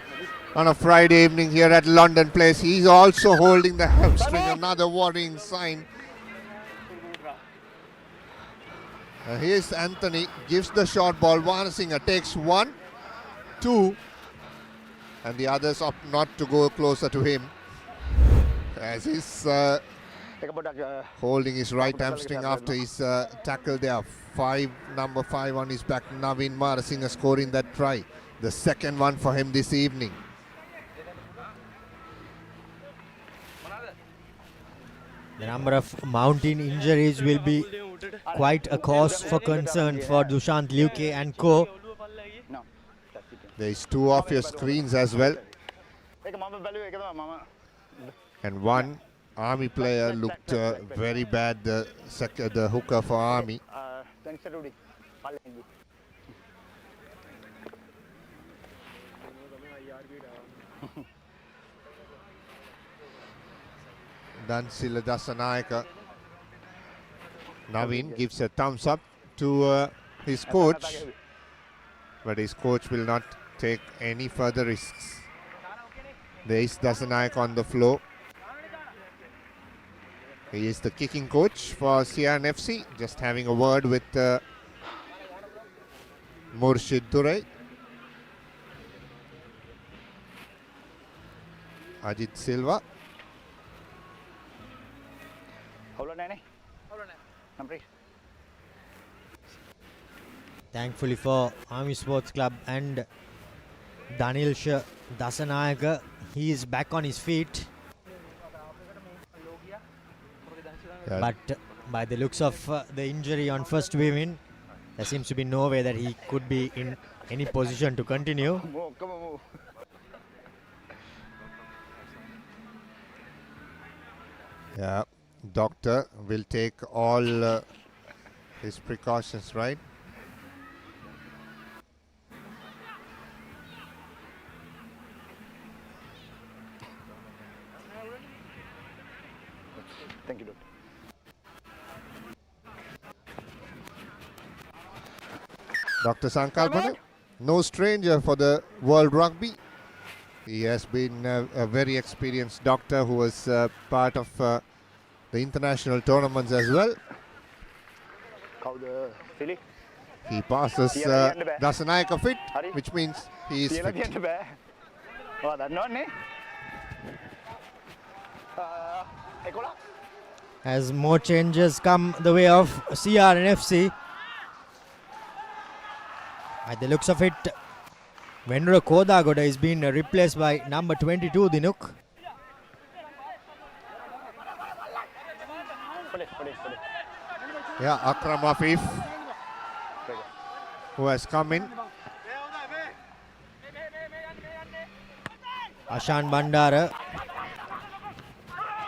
on a Friday evening here at London Place. He's also holding the hamstring, another worrying sign. Here's Anthony, gives the short ball. Marasinghe takes 1, 2, and the others opt not to go closer to him, as he's holding his right hamstring after his tackle there. Number 5 on his back, Naveen Marasinghe scoring that try, the second one for him this evening. The number of mountain injuries will be quite a cause for concern for Dushant Liuke and co. There is 2 off your screens as well. And one Army player looked very bad, the hooker for Army. Dansila Dasanayaka. Naveen gives a thumbs up to his coach, but his coach will not take any further risks. There is Dasanayaka on the floor. He is the kicking coach for CR&FC, just having a word with Murshid Durai. Ajit Silva. Thankfully for Army Sports Club and Danilsha Dasanayaka, he is back on his feet. Yeah. But by the looks of the injury on first viewing, there seems to be no way that he could be in any position to continue. Yeah, doctor will take all his precautions, right? Thank you, doctor. Dr. Sankalpana, no stranger for the World Rugby. He has been a very experienced doctor who was part of the international tournaments as well. He passes Dasanayaka fit, which means he is fit. As more changes come the way of CR&FC. By the looks of it, Venura Kodagoda is being replaced by number 22, Dinuk. Yeah, Akram Afif, who has come in. Ashan Bandara.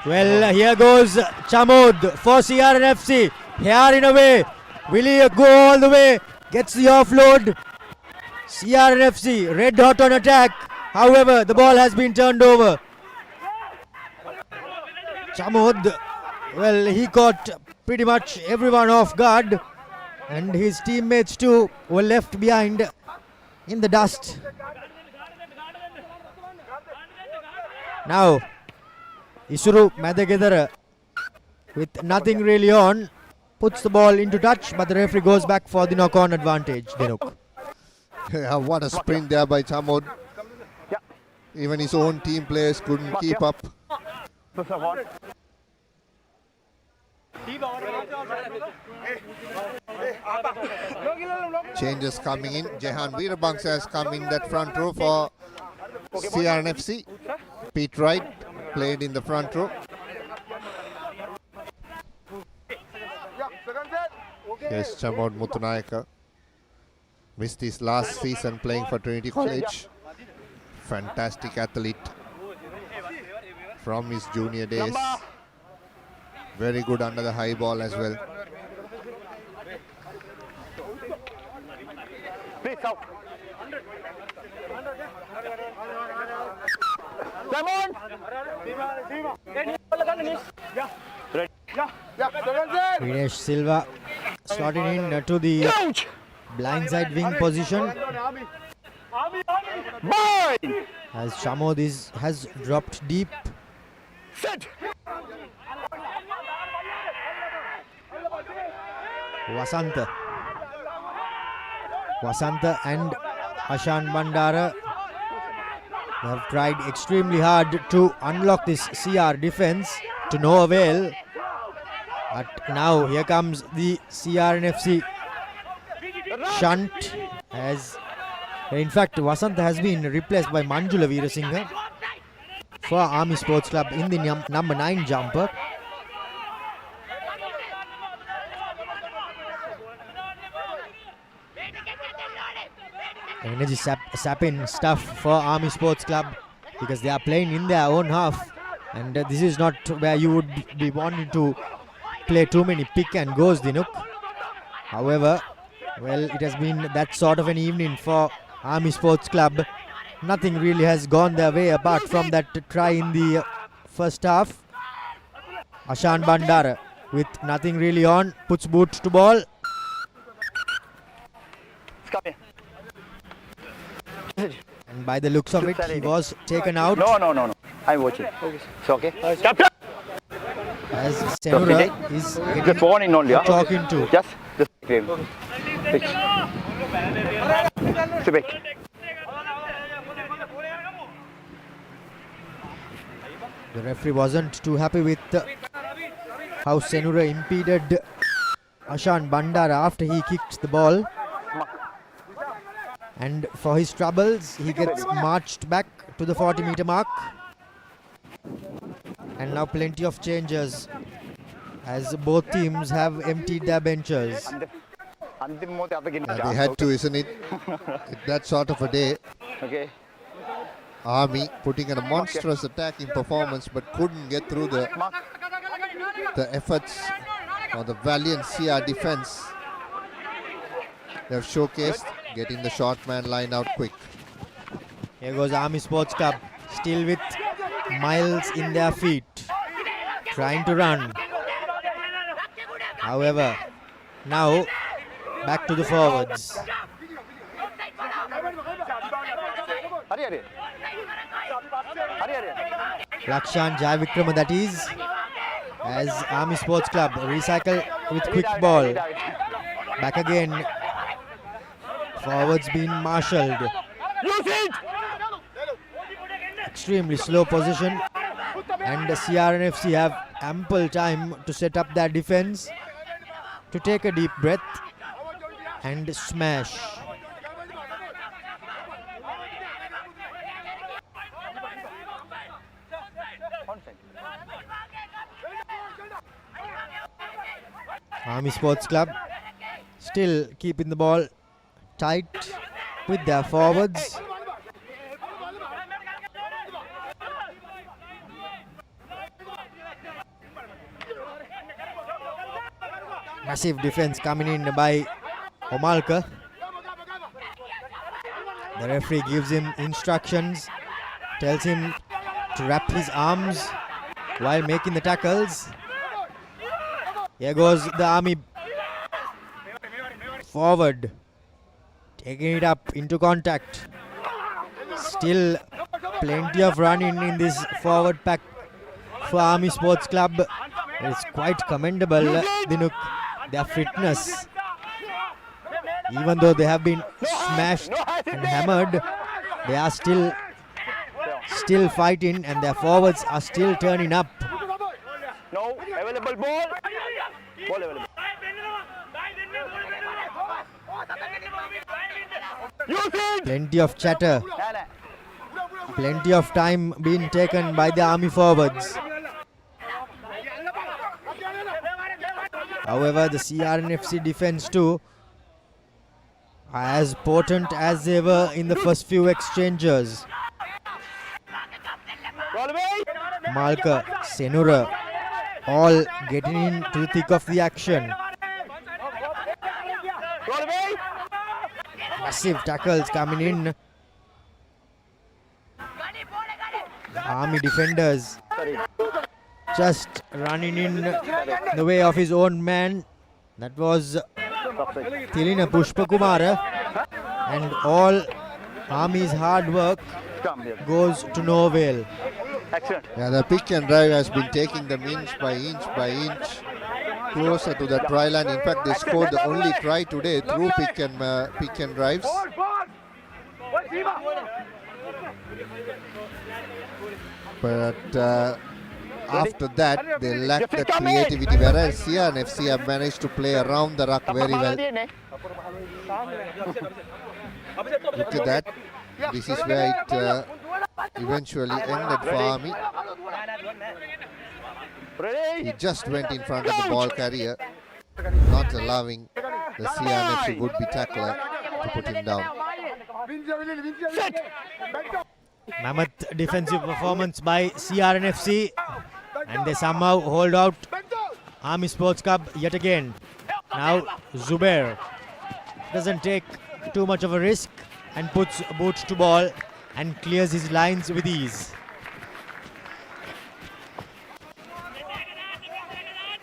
Well, here goes Chamod for CR&FC. Here in a way. Will he go all the way? Gets the offload. CR&FC red hot on attack. However, the ball has been turned over. Chamod, well, he caught pretty much everyone off guard. And his teammates too were left behind in the dust. Now, Isuru Madagedara, with nothing really on, puts the ball into touch, but the referee goes back for the knock-on advantage. Dinuk. Yeah, what a sprint there by Chamod. Even his own team players couldn't keep up. Changes coming in. Jehan Veerabangsa has come in that front row for CR&FC. Pete Wright played in the front row. Yes, Chamod Mutunayaka missed his last season playing for Trinity College. Fantastic athlete from his junior days. Very good under the high ball as well. Vinesh Silva slotted in to the blindside wing position. As Chamod has dropped deep. Vasanta and Ashan Bandara have tried extremely hard to unlock this CR defense to no avail. But now here comes the CR&FC shunt, as in fact Vasanta has been replaced by Manjula Veerathunga for Army Sports Club in the number 9 jumper. Energy sapping stuff for Army Sports Club, because they are playing in their own half, and this is not where you would be wanting to play too many pick and goes, Dinuk. However, well, it has been that sort of an evening for Army Sports Club. Nothing really has gone their way apart from that try in the first half. Ashan Bandara with nothing really on, puts boot to ball. And by the looks of it, he was taken out. No. I'm watching. It's okay. Captain! As Senura is talking to. Just game. The referee wasn't too happy with how Senura impeded Ashan Bandara after he kicked the ball. And for his troubles, he gets marched back to the 40-meter mark. And now plenty of changes, as both teams have emptied their benches. They had to, isn't it? That sort of a day. Okay. Army putting in a monstrous attacking performance, but couldn't get through the efforts of the valiant CR defense. They've showcased getting the short man line out quick. Here goes Army Sports Club, still with miles in their feet, trying to run. However, now back to the forwards. Lakshan Jayavikrama, that is, as Army Sports Club recycle with quick ball. Back again. Forwards being marshalled. Extremely slow position, and the CR&FC have ample time to set up their defense, to take a deep breath and smash. Army Sports Club still keeping the ball tight with their forwards. Massive defense coming in by Omalka. The referee gives him instructions, tells him to wrap his arms while making the tackles. Here goes the Army forward, taking it up into contact. Still plenty of running in this forward pack for Army Sports Club. It's quite commendable, Dinuk, their fitness. Even though they have been smashed and hammered, they are still fighting, and their forwards are still turning up. No, available ball. Ball available. Plenty of chatter. Plenty of time being taken by the Army forwards. However, the CR&FC defense too are as potent as they were in the first few exchanges. Malka, Senura, all getting into the thick of the action. Massive tackles coming in. The Army defenders just running in the way of his own man. That was Thilina Pushpakumara, and all Army's hard work goes to no avail. Yeah, the pick and drive has been taking them inch by inch closer to the try line. In fact, they scored the only try today through pick and drives. But after that, they lack the creativity, whereas CR&FC have managed to play around the ruck very well. Look at that. This is where it eventually ended for Army. He just went in front of the ball carrier, not allowing the CR&FC would-be tackler to put him down. Mammoth defensive performance by CR&FC, and they somehow hold out Army Sports Club yet again. Now Zubair doesn't take too much of a risk and puts boot to ball and clears his lines with ease.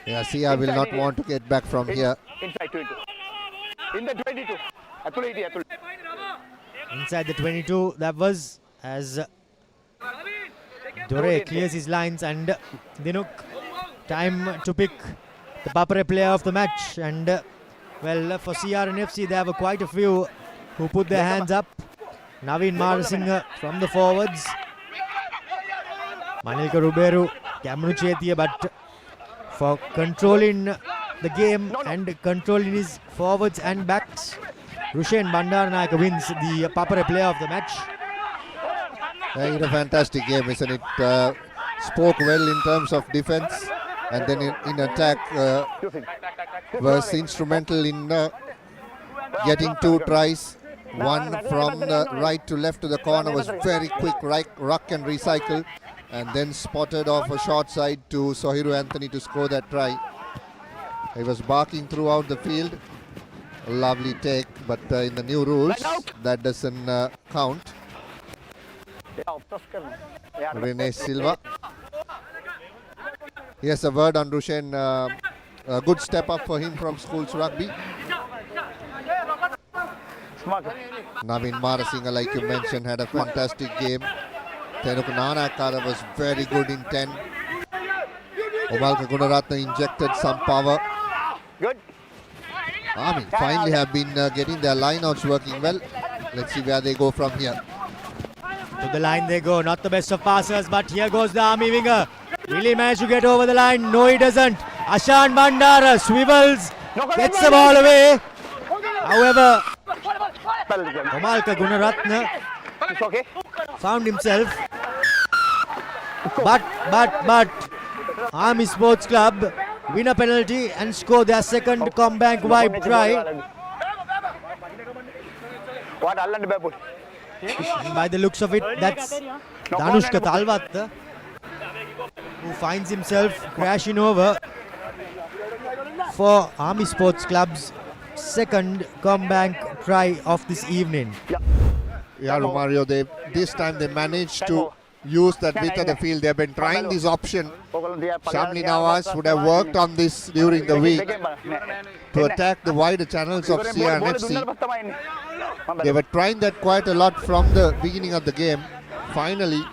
Yeah, CR will not want to get back from here. Inside 22. In the 22. Inside the 22, that was as Dore clears his lines, and Dinuk, time to pick the Papare player of the match. And well, for CR&FC, they have quite a few who put their hands up. Naveen Marasinghe from the forwards. Manilka Ruberu, Kamunu Chetiya, but for controlling the game and controlling his forwards and backs, Rushen Bandaranayake wins the Papare player of the match. He had a fantastic game, isn't it? Spoke well in terms of defense, and then in attack was instrumental in getting 2 tries. One from the right to left to the corner was very quick, ruck and recycle, and then spotted off a short side to Sohiru Anthony to score that try. He was barking throughout the field. A lovely take, but in the new rules, that doesn't count. Rene Silva. Yes, a word on Rushen. A good step up for him from schools rugby. Navin Marasinghe, like you mentioned, had a fantastic game. Tenuka Nanakara was very good in 10. Umalka Gunaratne injected some power. Good. Army finally have been getting their lineouts working well. Let's see where they go from here. To the line they go. Not the best of passers, but here goes the Army winger. Will he manage to get over the line? No, he doesn't. Ashan Bandara swivels, gets the ball away. However, Umalka Gunaratne found himself. But Army Sports Club win a penalty and score their second comeback wipe try. And by the looks of it, that's Danushka Talvat, who finds himself crashing over for Army Sports Club's second comeback try of this evening. Yeah, Romario, this time they managed to use that width of the field. They've been trying this option. Shamli Nawaz would have worked on this during the week to attack the wider channels of CR&FC. They were trying that quite a lot from the beginning of the game. Finally,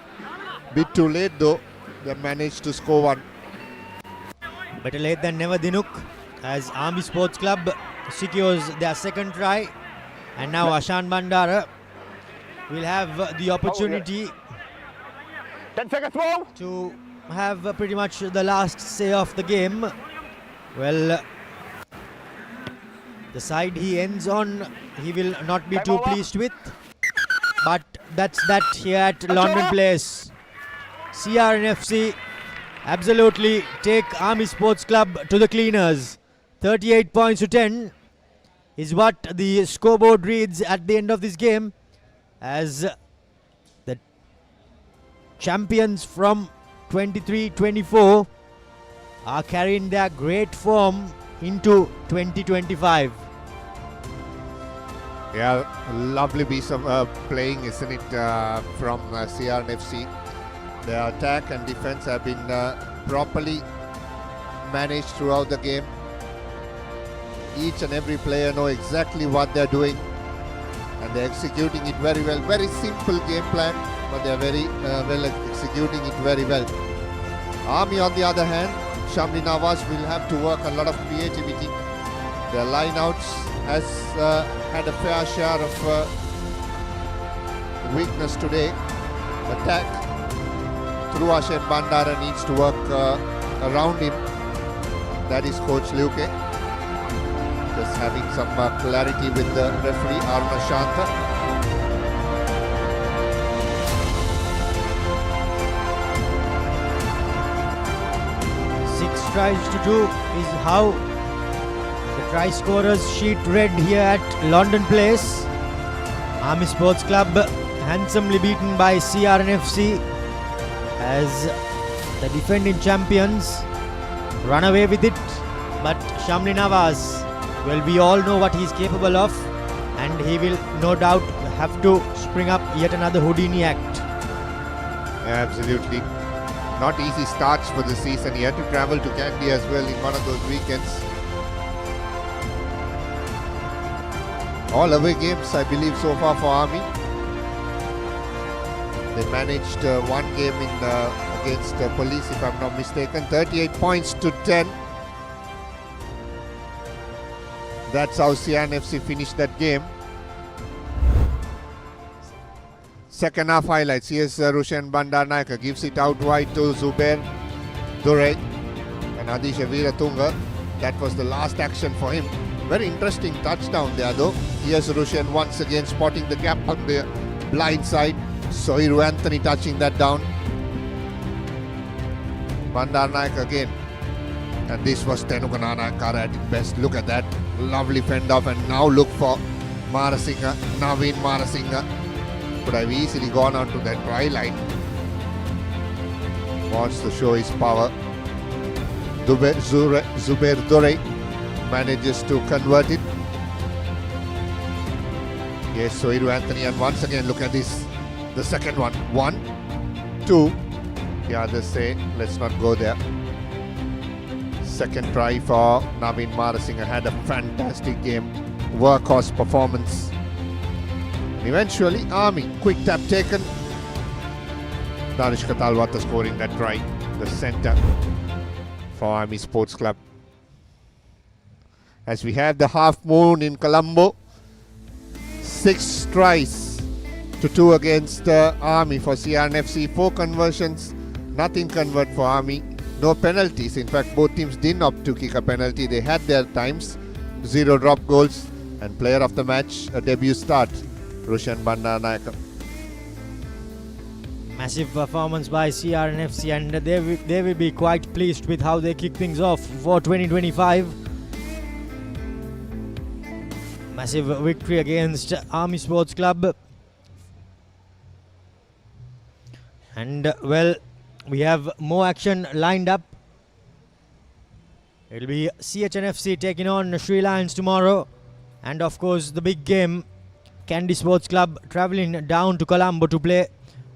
bit too late though, they managed to score one. Better late than never, Dinuk, as Army Sports Club secures their second try. And now Ashan Bandara will have the opportunity 10 seconds more to have pretty much the last say of the game. Well, the side he ends on, he will not be too pleased with. But that's that here at Longdon Place. CR&FC absolutely take Army Sports Club to the cleaners. 38 points to 10 is what the scoreboard reads at the end of this game, as the champions from 23-24 are carrying their great form into 2025. Yeah, lovely piece of playing, isn't it, from CR&FC. Their attack and defense have been properly managed throughout the game. Each and every player know exactly what they're doing, and they're executing it very well. Very simple game plan, but they're very well executing it very well. Army, on the other hand, Shamli Nawaz will have to work a lot of creativity. Their lineouts has had a fair share of weakness today. Attack through Ashan Bandara needs to work around him. That is Coach Luke. Just having some clarity with the referee Aruna Shanta. Six tries to 2 is how the try scorers sheet read here at Longdon Place. Army Sports Club handsomely beaten by CR&FC as the defending champions run away with it. But Shamli Nawaz, well, we all know what he's capable of, and he will no doubt have to spring up yet another Houdini act. Yeah, absolutely. Not easy starts for the season. He had to travel to Kandy as well in one of those weekends. All away games, I believe, so far for Army. They managed one game in against Police, if I'm not mistaken. 38 points to 10. That's how CR&FC finished that game. Second half highlights. Here's Rushan Bandaranaike gives it out wide to Zubair Dure and Adeesha Weerathunga. That was the last action for him. Very interesting touchdown there though. Here's Rushan once again spotting the gap on the blind side. Soiru Anthony touching that down. Bandaranaike again. And this was Tenuka Nanakara at its best. Look at that. Lovely fend off, and now look for Marasinghe, Navin Marasinghe. Could have easily gone on to that try line. Wants to show his power. Zubair Dure manages to convert it. Yes, Soiru Anthony, and once again look at this. The second one. 1, 2. The others say, let's not go there. Second try for Navin Marasinghe, had a fantastic game. Workhorse performance. eventually Army. Quick tap taken. Danishka Talwata scoring that try. The centre for Army Sports Club. As we have the half moon in Colombo. 6 tries to 2 against Army for CR&FC. 4 conversions. Nothing convert for Army. No penalties. In fact, both teams didn't opt to kick a penalty. They had their times. 0 drop goals. And player of the match, a debut start, Rushan Bandanayaka. Massive performance by CR&FC, and they will be quite pleased with how they kick things off for 2025. Massive victory against Army Sports Club. And well, we have more action lined up. It will be CH&FC taking on Sri Lions tomorrow. And of course, the big game, Candy Sports Club travelling down to Colombo to play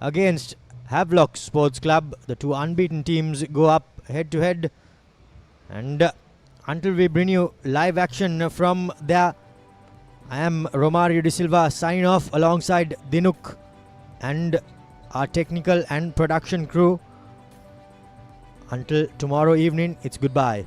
against Havelock Sports Club. The 2 unbeaten teams go up head to head. And until we bring you live action from there, I am Romario De Silva signing off alongside Dinuk and our technical and production crew. Until tomorrow evening, it's goodbye.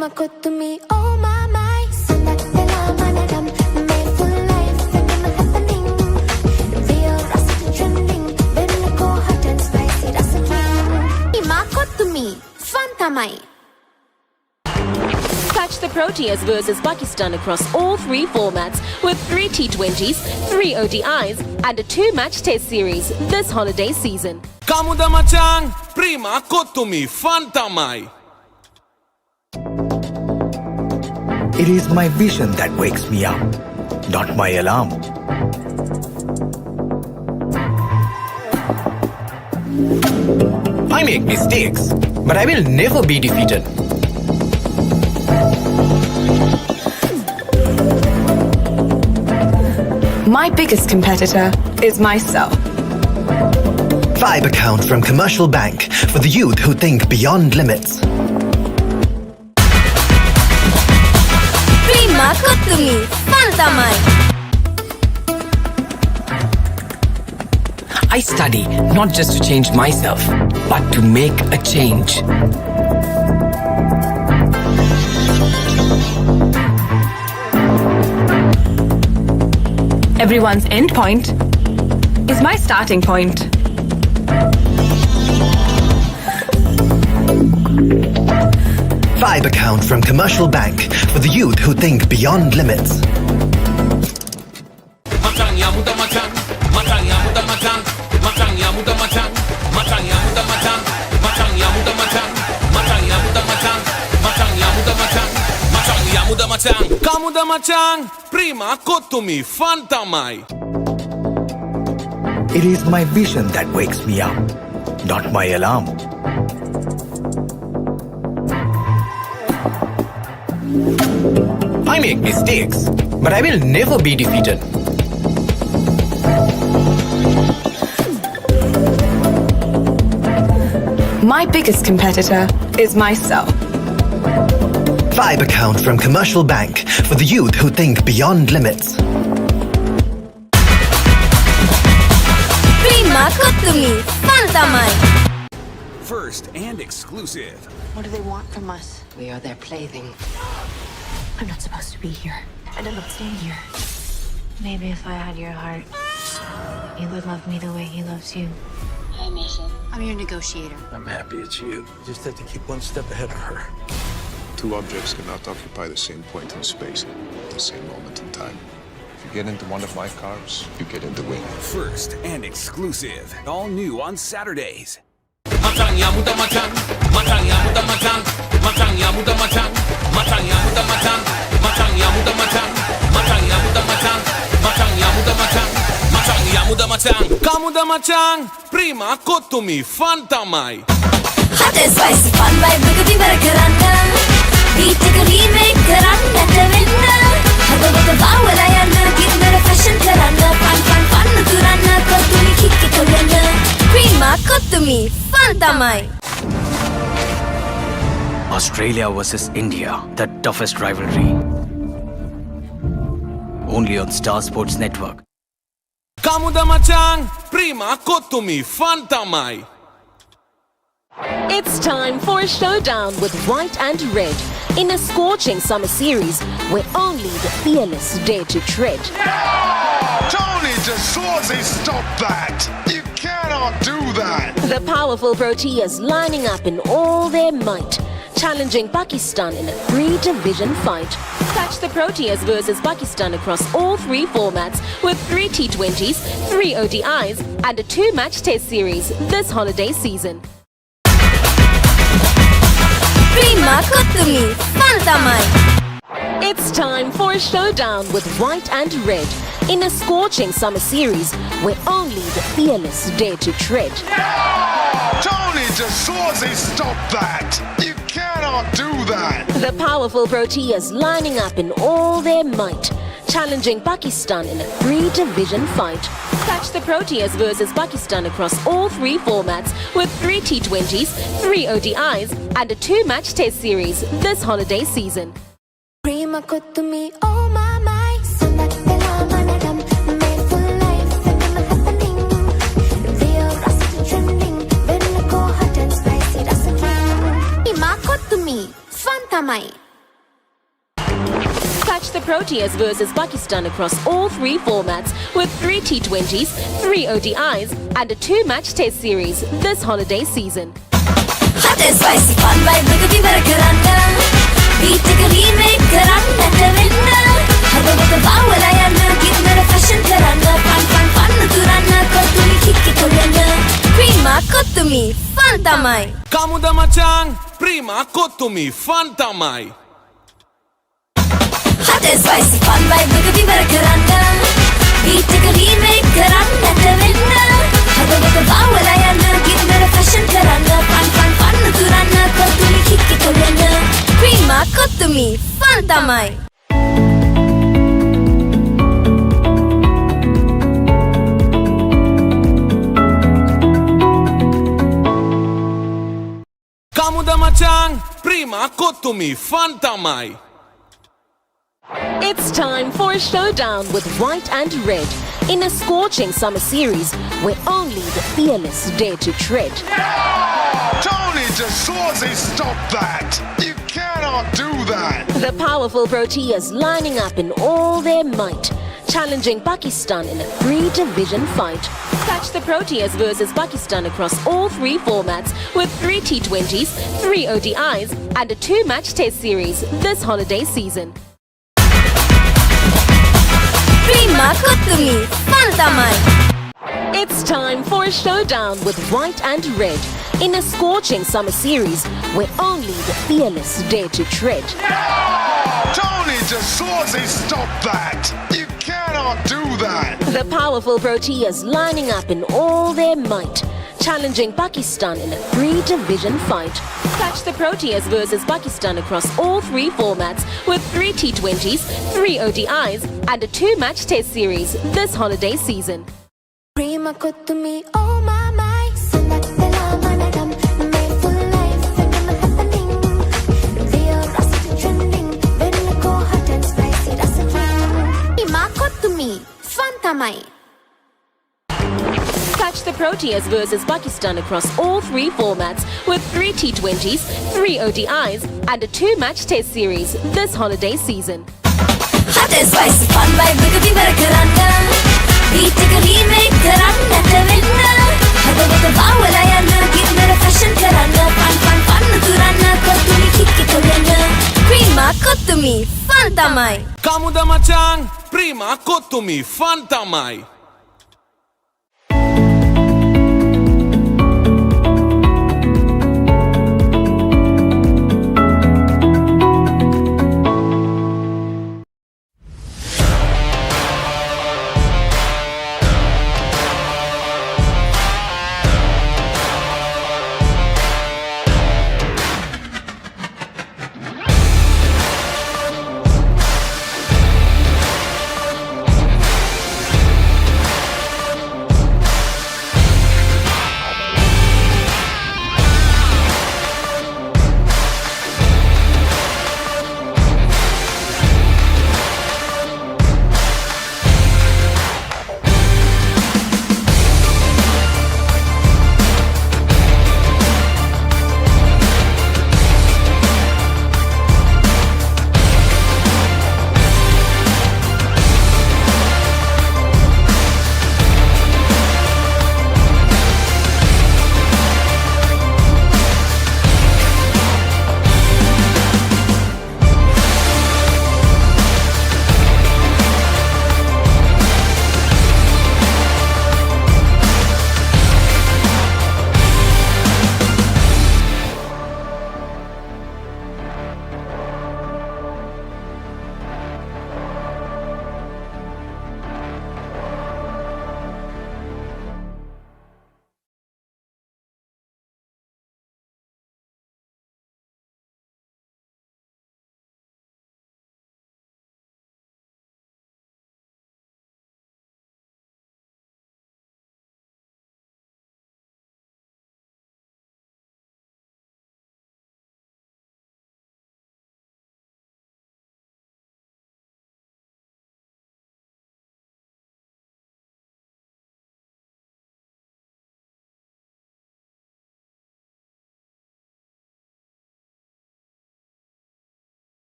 Makutumi, oh my my, Sandakala Manadam, made full life, happening. Real rusty trending, very go hot and spicy, that's a king. Makutumi, Fantamai. Catch the Proteas versus Pakistan across all 3 formats with 3 T20s, 3 ODIs, and a 2-match test series this holiday season. Kamuda Machang, Prima Kotumi, Fantamai. It is my vision that wakes me up, not my alarm. I make mistakes, but I will never be defeated. My biggest competitor is myself. Vibe account from Commercial Bank for the youth who think beyond limits. Makutumi, Fantamai. I study not just to change myself, but to make a change. Everyone's end point is my starting point. Vibe account from Commercial Bank for the youth who think beyond limits. Kamuda machang, prima kotumi fanta mai. It is my vision that wakes me up, not my alarm. I make mistakes, but I will never be defeated. My biggest competitor is myself. Vibe account from Commercial Bank for the youth who think beyond limits. Prima kotumi fanta mai. First and exclusive. What do they want from us? We are their plaything. I'm not supposed to be here, and I'm not staying here. Maybe if I had your heart, you would love me the way he loves you. Hi, Mason. I'm your negotiator. I'm happy it's you. You just have to keep one step ahead of her. Two objects cannot occupy the same point in space at the same moment in time. If you get into one of my cars, you get in the wing. First and exclusive. All new on Saturdays. Matang ya muda matang, matang ya muda matang, matang ya muda matang, matang ya muda matang, matang ya muda matang, matang ya muda matang, matang ya muda matang, matang ya muda matang. Kamuda matang, prima kotumi fanta mai. Hot and spicy fun vibe bigati barakaranga. Beat ka remake karanga tavinna. Hada wada bawala yana gindara fashion karanga. Fun turana kotumi kikki kolanga. Prima kotumi fanta mai. Australia versus India, the toughest rivalry. Only on Star Sports Network. Kamuda matang, prima kotumi fanta mai. It's time for a showdown with white and red in a scorching summer series where only the fearless dare to tread. Tony DeSorzi, stop that! You cannot do that! The powerful Proteas lining up in all their might, challenging Pakistan in a 3-division fight. Catch the Proteas versus Pakistan across all 3 formats with 3 T20s, 3 ODIs and a 2-match test series this holiday season. Prima kotumi fanta mai. It's time for a showdown with white and red in a scorching summer series where only the fearless dare to tread. Tony DeSorzi, stop that! You cannot do that! The powerful Proteas lining up in all their might, challenging Pakistan in a 3-division fight. Catch the Proteas versus Pakistan across all 3 formats with 3 T20s, 3 ODIs and a 2-match test series this holiday season. Prima kotumi oh my my. Sanat pela manadam. Made for life and never happening. Real rasta trending. Very go hot and spicy rasta king. Prima kotumi fanta mai. Catch the Proteas versus Pakistan across all 3 formats with 3 T20s, 3 ODIs and a 2-match test series this holiday season. Hot and spicy fun vibe bigati barakaranga. Beat ka remake karanga tavinna. Hada wada bawala yana gindara fashion karanga. Fun turana kotumi kikki kolanga. Prima kotumi fanta mai. Kamuda matang, prima kotumi fanta mai. Hot and spicy fun vibe bigati barakaranga. Beat ka remake karanga tavinna. Hada wada bawala yana gindara fashion karanga. Fun turana kotumi kikki kolanga. Prima kotumi fanta mai. Kamuda matang, prima kotumi fanta mai. It's time for a showdown with white and red in a scorching summer series where only the fearless dare to tread. Tony DeSorzi, stop that! You cannot do that! The powerful Proteas lining up in all their might, challenging Pakistan in a 3-division fight. Catch the Proteas versus Pakistan across all 3 formats with 3 T20s, 3 ODIs and a 2-match test series this holiday season. It's time for a showdown with white and red in a scorching summer series where only the fearless dare to tread. Tony DeSorzi, stop that! You cannot do that! The powerful Proteas lining up in all their might, challenging Pakistan in a 3-division fight. Catch the Proteas versus Pakistan across all 3 formats with 3 T20s, 3 ODIs and a 2-match test series this holiday season. Prima Kutumi, oh my, Sanat Pela Manadam, made full life, and I'm happening. Real rusty trending, when I go hot and spicy, that's a ring. Prima Kutumi, Fantamai. Catch the Proteas versus Pakistan across all 3 formats with 3 T20s, 3 ODIs and a 2-match test series this holiday season. Hot and spicy, fun by Rugby Marakaranga. Beat a remake, Karanga, Tavinga. Hada wada bawalayanna, give me a fashion Karanga. Fun, Turana, Kotumi, Kiki Karanga. Prima Kotumi, Fantamai. Kamuda Machan, Prima Kotumi, Fantamai.